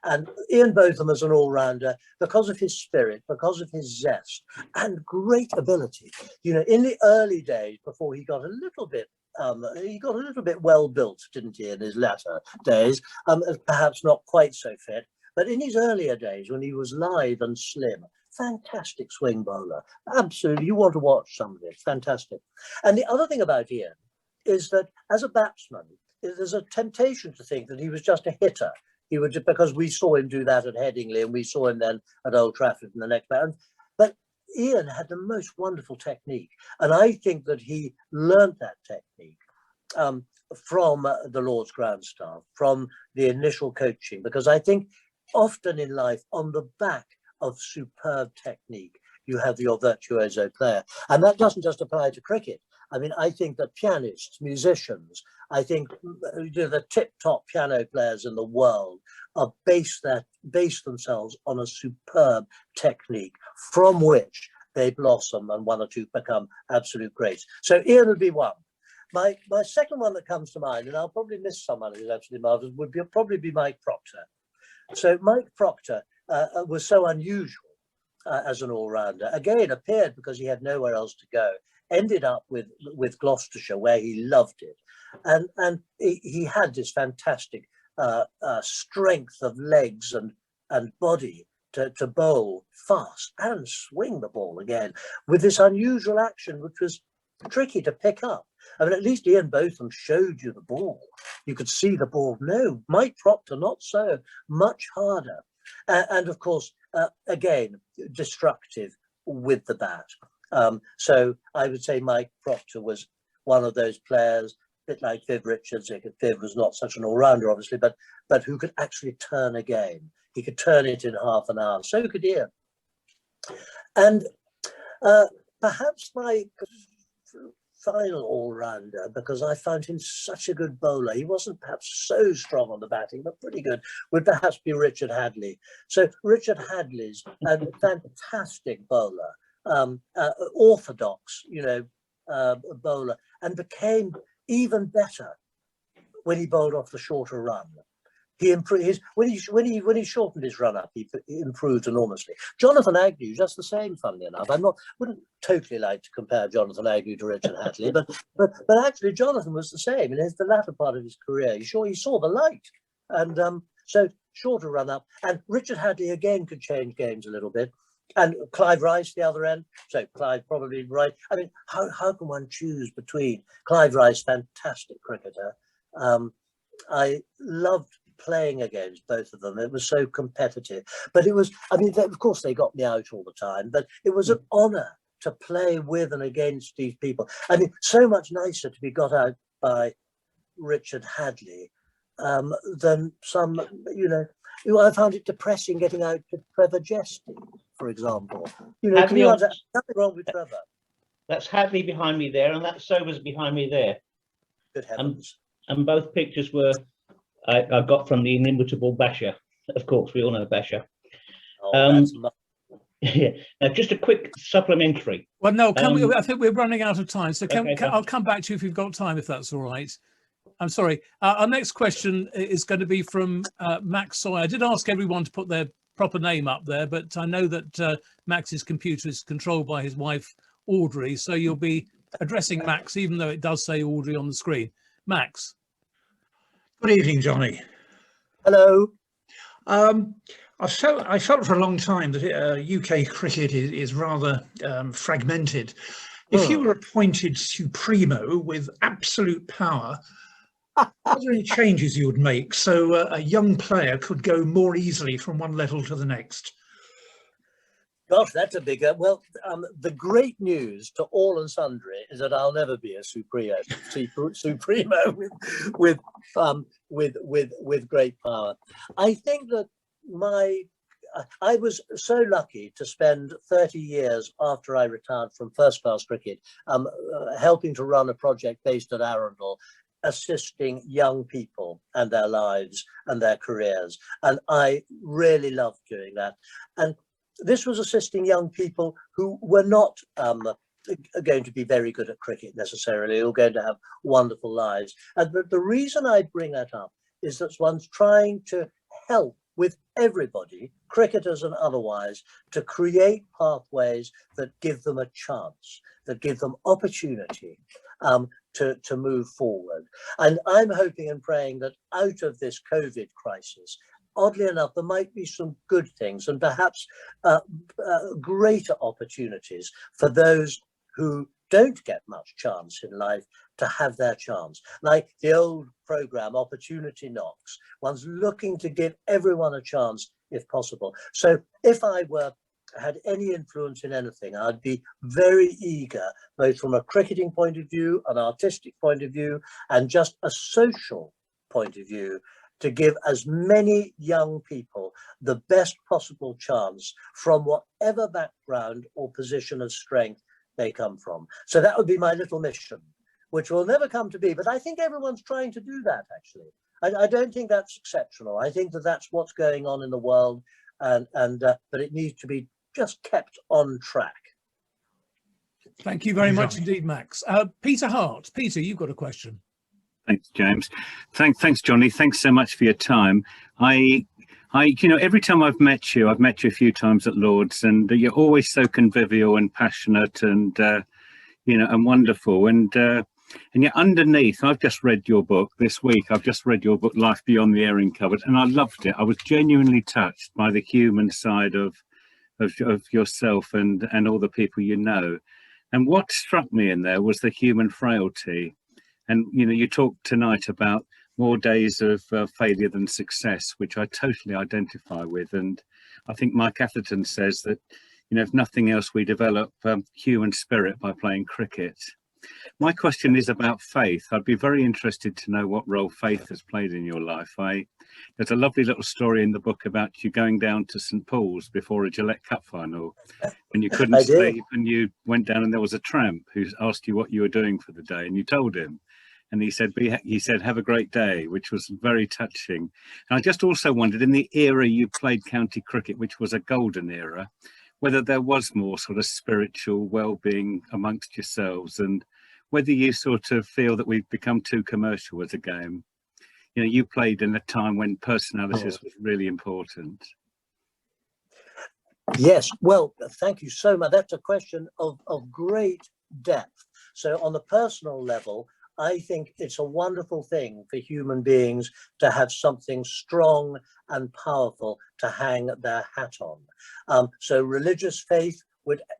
And Ian Botham is an all-rounder because of his spirit, because of his zest and great ability. You know, in the early days, before he got a little bit well built, didn't he, in his latter days, perhaps not quite so fit, but in his earlier days when he was lithe and slim, fantastic swing bowler. Absolutely, you want to watch some of it, fantastic. And the other thing about Ian is that as a batsman, there's a temptation to think that he was just a hitter. He would, because we saw him do that at Headingley, and we saw him then at Old Trafford in the next round. But Ian had the most wonderful technique, and I think that he learned that technique from the Lord's Ground staff, from the initial coaching, because I think often in life, on the back of superb technique, you have your virtuoso player. And that doesn't just apply to cricket. I mean, I think that pianists, musicians, I think the tip-top piano players in the world are base themselves on a superb technique from which they blossom, and 1 or 2 become absolute greats. So Ian would be one. My second one that comes to mind, and I'll probably miss someone who's absolutely marvelous, would probably be Mike Proctor. So Mike Proctor was so unusual as an all-rounder. Again, appeared because he had nowhere else to go. Ended up with Gloucestershire, where he loved it, and he had this fantastic strength of legs and body to bowl fast and swing the ball again with this unusual action, which was tricky to pick up. I mean, at least Ian Botham showed you the ball. you could see the ball. No, Mike Proctor, not so, much harder. And of course, again, destructive with the bat. So I would say Mike Proctor was one of those players, a bit like Viv Richards. Viv was not such an all-rounder, obviously, but who could actually turn a game. He could turn it in half an hour. So could Ian. And perhaps my final all-rounder, because I found him such a good bowler. He wasn't perhaps so strong on the batting, but pretty good, would perhaps be Richard Hadley. So Richard Hadley's a fantastic bowler, orthodox, bowler, and became even better when he bowled off the shorter run. He improved when he shortened his run up. He improved enormously. Jonathan Agnew, just the same. Funnily enough, wouldn't totally like to compare Jonathan Agnew to Richard Hadley, but actually Jonathan was the same in the latter part of his career. He saw the light, and so shorter run up. And Richard Hadley again could change games a little bit. And Clive Rice, the other end. So Clive probably right. I mean, how can one choose between Clive Rice, fantastic cricketer. I loved playing against both of them. It was so competitive, but it was, I mean, of course they got me out all the time, but it was an honor to play with and against these people. I mean, so much nicer to be got out by Richard Hadley than some, I found it depressing getting out to Trevor Jesty, for example. Nothing wrong with Trevor. That's Hadley behind me there, and that Sobers behind me there. Good heavens. And both pictures were I got from the inimitable Basher. Of course, we all know Basher. Yeah. Now, just a quick supplementary. Well, no, I think we're running out of time, so I'll come back to you if you've got time, if that's all right. I'm sorry. Our next question is going to be from Max Sawyer. I did ask everyone to put their proper name up there, but I know that Max's computer is controlled by his wife, Audrey, so you'll be addressing Max, even though it does say Audrey on the screen. Max. Good evening, Johnny. Hello. I felt for a long time that UK cricket is rather fragmented. If you were appointed Supremo with absolute power, are there any changes you would make so a young player could go more easily from one level to the next? Gosh, that's a bigger. Well, the great news to all and sundry is that I'll never be a Supremo with great power. I think that I was so lucky to spend 30 years after I retired from first-class cricket, helping to run a project based at Arundel, assisting young people and their lives and their careers, and I really loved doing that. And this was assisting young people who were not going to be very good at cricket necessarily, or going to have wonderful lives. And the reason I bring that up is that one's trying to help with everybody, cricketers and otherwise, to create pathways that give them a chance, that give them opportunity to move forward. And I'm hoping and praying that out of this COVID crisis, oddly enough, there might be some good things and perhaps greater opportunities for those who don't get much chance in life to have their chance. Like the old program, Opportunity Knocks. One's looking to give everyone a chance if possible. So if I had any influence in anything, I'd be very eager, both from a cricketing point of view, an artistic point of view, and just a social point of view, to give as many young people the best possible chance from whatever background or position of strength they come from. So that would be my little mission, which will never come to be, but I think everyone's trying to do that, actually. I don't think that's exceptional. I think that that's what's going on in the world, but it needs to be just kept on track. Thank you very much indeed, Max. Peter Hart. Peter, you've got a question. Thanks, James. Thanks, Johnny. Thanks so much for your time. Every time I've met you a few times at Lord's, and you're always so convivial and passionate and, and wonderful. And yet underneath, I've just read your book this week. I've just read your book, Life Beyond the Airing Cupboard, and I loved it. I was genuinely touched by the human side of yourself and all the people you know. And what struck me in there was the human frailty. And, you talked tonight about more days of failure than success, which I totally identify with. And I think Mike Atherton says that, you know, if nothing else, we develop human spirit by playing cricket. My question is about faith. I'd be very interested to know what role faith has played in your life. There's a lovely little story in the book about you going down to St Paul's before a Gillette Cup final, and you couldn't sleep, and you went down and there was a tramp who asked you what you were doing for the day, and you told him. And he said, have a great day, which was very touching. And I just also wondered, in the era you played county cricket, which was a golden era, whether there was more sort of spiritual well-being amongst yourselves, and whether you sort of feel that we've become too commercial as a game. You know, you played in a time when personalities was really important. Yes, well, thank you so much. That's a question of great depth. So on the personal level, I think it's a wonderful thing for human beings to have something strong and powerful to hang their hat on. So religious faith,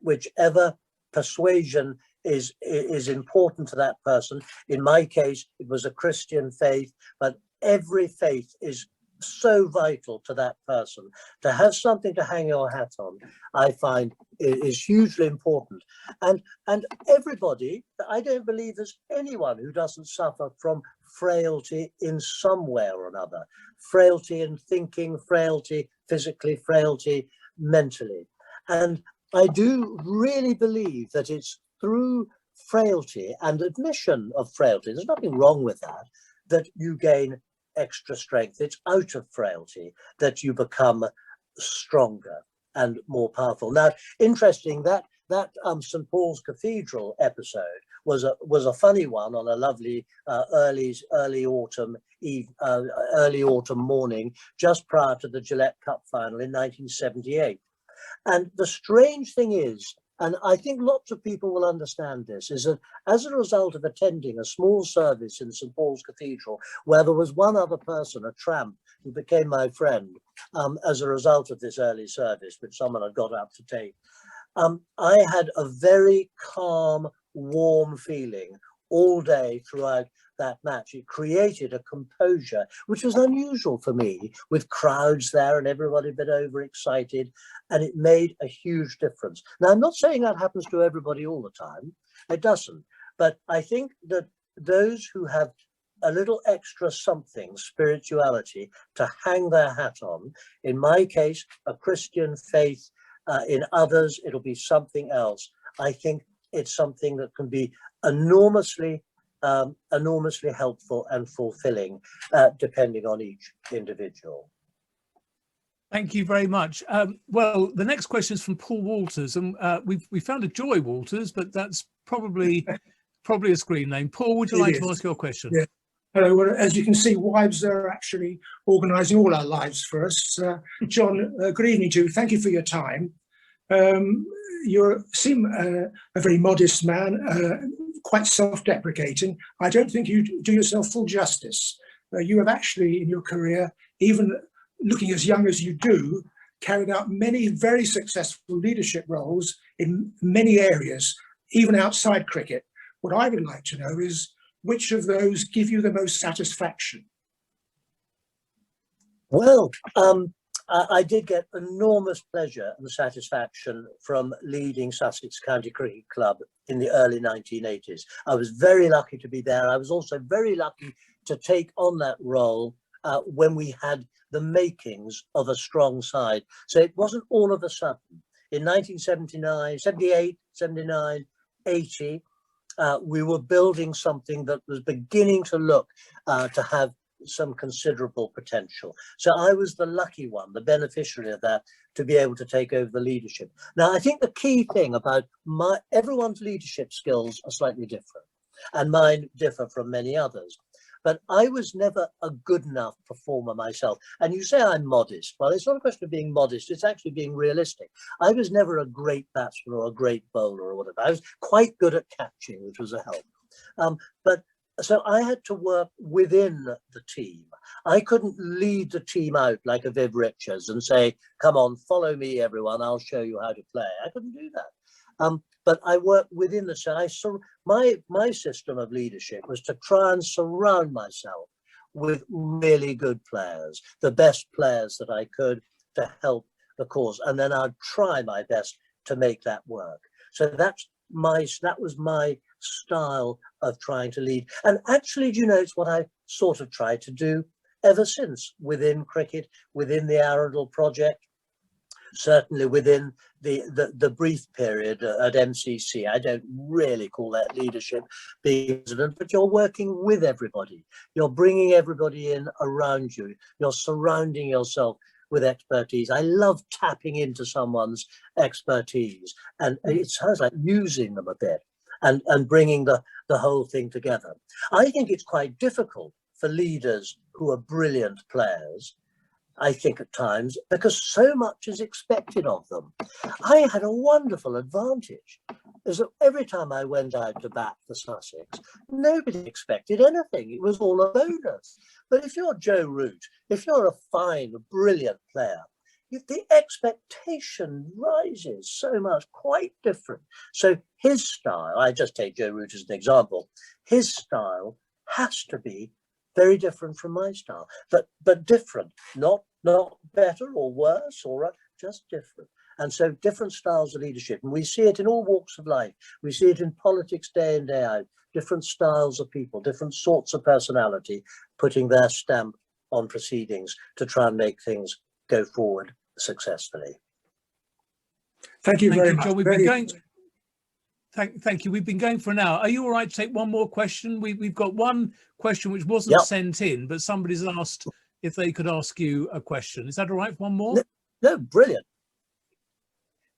whichever persuasion is important to that person. In my case, it was a Christian faith, but every faith is so vital to that person. To have something to hang your hat on, I find is hugely important. And everybody, I don't believe there's anyone who doesn't suffer from frailty in some way or another. Frailty in thinking, frailty physically, frailty mentally. And I do really believe that it's through frailty and admission of frailty, there's nothing wrong with that, that you gain extra strength. It's out of frailty that you become stronger and more powerful. Now, interesting that St Paul's Cathedral episode was a funny one on a lovely early autumn morning, just prior to the Gillette Cup final in 1978. And the strange thing is, and I think lots of people will understand this, is that as a result of attending a small service in St Paul's Cathedral, where there was one other person, a tramp, who became my friend as a result of this early service, which someone had got up to take, I had a very calm, warm feeling all day throughout that match. It created a composure which was unusual for me, with crowds there and everybody a bit overexcited, and it made a huge difference. Now, I'm not saying that happens to everybody all the time, it doesn't, but I think that those who have a little extra something, spirituality, to hang their hat on, in my case, a Christian faith, in others, it'll be something else. I think it's something that can be enormously helpful and fulfilling, depending on each individual. Thank you very much. Well, the next question is from Paul Walters, and we found a Joy Walters, but that's probably a screen name. Paul, would you like to ask your question? Yeah. Hello. Well, as you can see, wives are actually organising all our lives for us. John, good evening to you. Thank you for your time. You seem a very modest man, quite self-deprecating. I don't think you do yourself full justice. You have actually, in your career, even looking as young as you do, carried out many very successful leadership roles in many areas, even outside cricket. What I would like to know is, which of those give you the most satisfaction? Well, I did get enormous pleasure and satisfaction from leading Sussex County Cricket Club in the early 1980s. I was very lucky to be there. I was also very lucky to take on that role when we had the makings of a strong side. So it wasn't all of a sudden. In 1979, 78, 79, 80, we were building something that was beginning to look to have some considerable potential. So I was the lucky one, the beneficiary of that, to be able to take over the leadership. Now, I think the key thing about everyone's leadership skills are slightly different, and mine differ from many others. But I was never a good enough performer myself. And you say I'm modest. Well, it's not a question of being modest, it's actually being realistic. I was never a great batsman or a great bowler or whatever. I was quite good at catching, which was a help. So I had to work within the team. I couldn't lead the team out like a Viv Richards and say, come on, follow me, everyone, I'll show you how to play. I couldn't do that. But I worked within the team. My system of leadership was to try and surround myself with really good players, the best players that I could to help the cause. And then I'd try my best to make that work. So that was my style of trying to lead. And actually, do you know, it's what I sort of tried to do ever since within cricket, within the Arundel project, certainly within the brief period at MCC. I don't really call that leadership, being president, but you're working with everybody. You're bringing everybody in around you. You're surrounding yourself with expertise. I love tapping into someone's expertise, and it sounds like using them a bit and bringing the whole thing together. I think it's quite difficult for leaders who are brilliant players, I think at times, because so much is expected of them. I had a wonderful advantage, is that every time I went out to bat for Sussex, nobody expected anything. It was all a bonus. But if you're Joe Root, if you're a fine, brilliant player, the expectation rises so much, quite different. So his style, I just take Joe Root as an example, his style has to be very different from my style, but different, not better or worse, or just different. And so different styles of leadership, and we see it in all walks of life. We see it in politics day in, day out, different styles of people, different sorts of personality, putting their stamp on proceedings to try and make things go forward successfully. Thank you very much. John. We've been going. Thank you. We've been going for an hour. Are you all right to take one more question? We've got one question which wasn't sent in, but somebody's asked if they could ask you a question. Is that all right? One more? No, brilliant.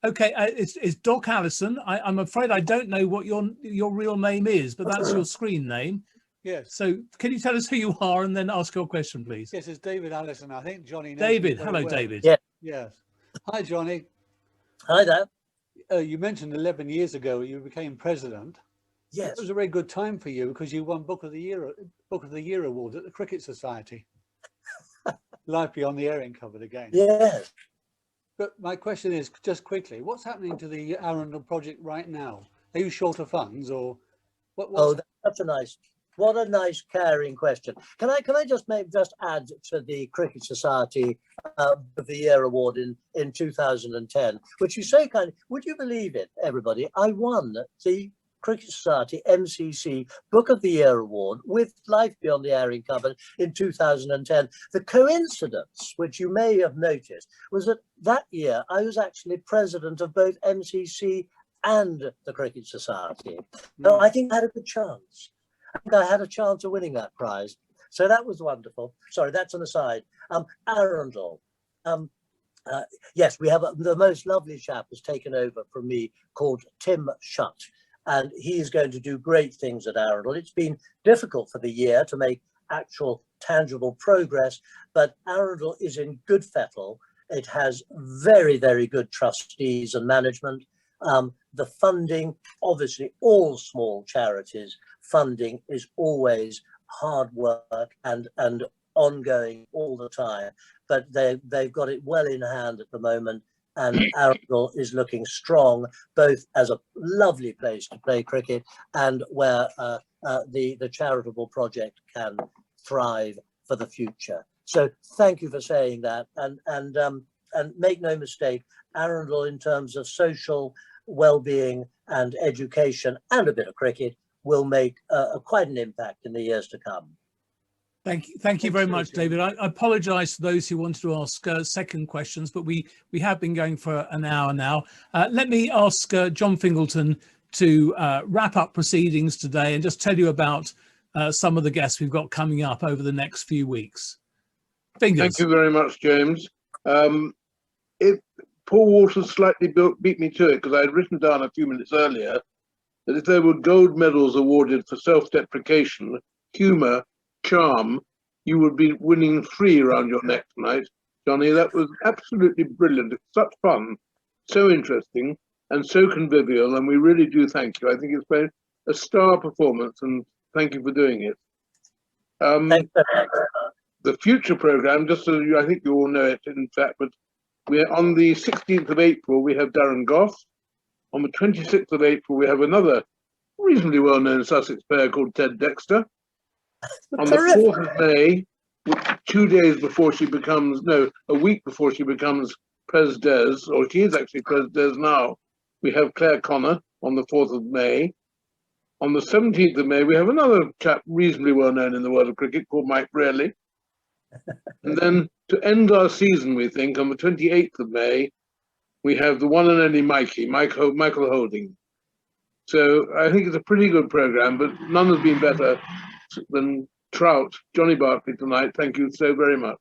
Okay, it's Doc Allison. I'm afraid I don't know what your real name is, but that's your screen name. Yes. So can you tell us who you are and then ask your question, please? Yes, it's David Allison. I think Johnny knows David, me very hello, well. David. Yeah. Yes. Hi, Johnny. Hi there. You mentioned 11 years ago you became president. Yes. It was a very good time for you because you won Book of the Year award at the Cricket Society. Life Beyond the Airing covered again. Yes. But my question is, just quickly, what's happening to the Arundel project right now? Are you short of funds, or what? Oh, what a nice, caring question. Can I just add to the Cricket Society of the Year award in 2010, which you say would you believe it, everybody? I won the Cricket Society MCC Book of the Year award with Life Beyond the Airing cover in 2010. The coincidence, which you may have noticed, was that year I was actually president of both MCC and the Cricket Society. So I think I had a good chance. I think I had a chance of winning that prize. So that was wonderful. Sorry, that's an aside. Arundel. Yes, we have the most lovely chap has taken over from me called Tim Shutt, and he's going to do great things at Arundel. It's been difficult for the year to make actual tangible progress, but Arundel is in good fettle. It has very, very good trustees and management. The funding, obviously all small charities, funding is always hard work and ongoing all the time, but they've got it well in hand at the moment, and Arundel is looking strong, both as a lovely place to play cricket and where the charitable project can thrive for the future. So thank you for saying that, and make no mistake, Arundel in terms of social well-being and education and a bit of cricket will make quite an impact in the years to come. Thank you very much, David. I apologise to those who wanted to ask second questions, but we have been going for an hour now. Let me ask John Fingleton to wrap up proceedings today and just tell you about some of the guests we've got coming up over the next few weeks. Fingers. Thank you very much, James. Paul Walters slightly beat me to it because I had written down a few minutes earlier that if there were gold medals awarded for self-deprecation, humour, charm, you would be winning 3 around your neck tonight. Johnny, that was absolutely brilliant. It's such fun, so interesting, and so convivial, and we really do thank you. I think it's been a star performance, and thank you for doing it. The future programme, just so I think you all know it, in fact, but we're on the 16th of April, we have Darren Gough. On the 26th of April, we have another reasonably well-known Sussex player called Ted Dexter. On the 4th of May, 2 days before she becomes, no, a week before she becomes Pres Des, or she is actually Pres Des now, we have Claire Connor on the 4th of May. On the 17th of May, we have another chap reasonably well known in the world of cricket called Mike Brearley. And then to end our season, we think, on the 28th of May, we have the one and only Michael Holding. So I think it's a pretty good program, but none has been better than Trout, Johnny Barclay tonight. Thank you so very much.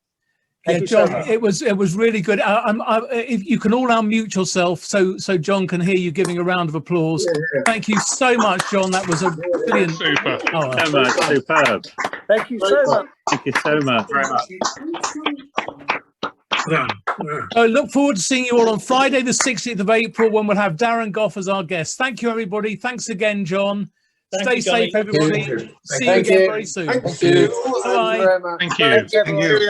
Yeah, John, it was really good. If you can all unmute yourself, so John can hear you giving a round of applause. Yeah. Thank you so much, John. That was a brilliant. Super. So much. Superb. Thank you so much. Thank you so much. Very much. I look forward to seeing you all on Friday, the 16th of April, when we'll have Darren Goff as our guest. Thank you, everybody. Thanks again, John. Stay safe, everybody. See you again very soon. Thank you. Bye. Thank you.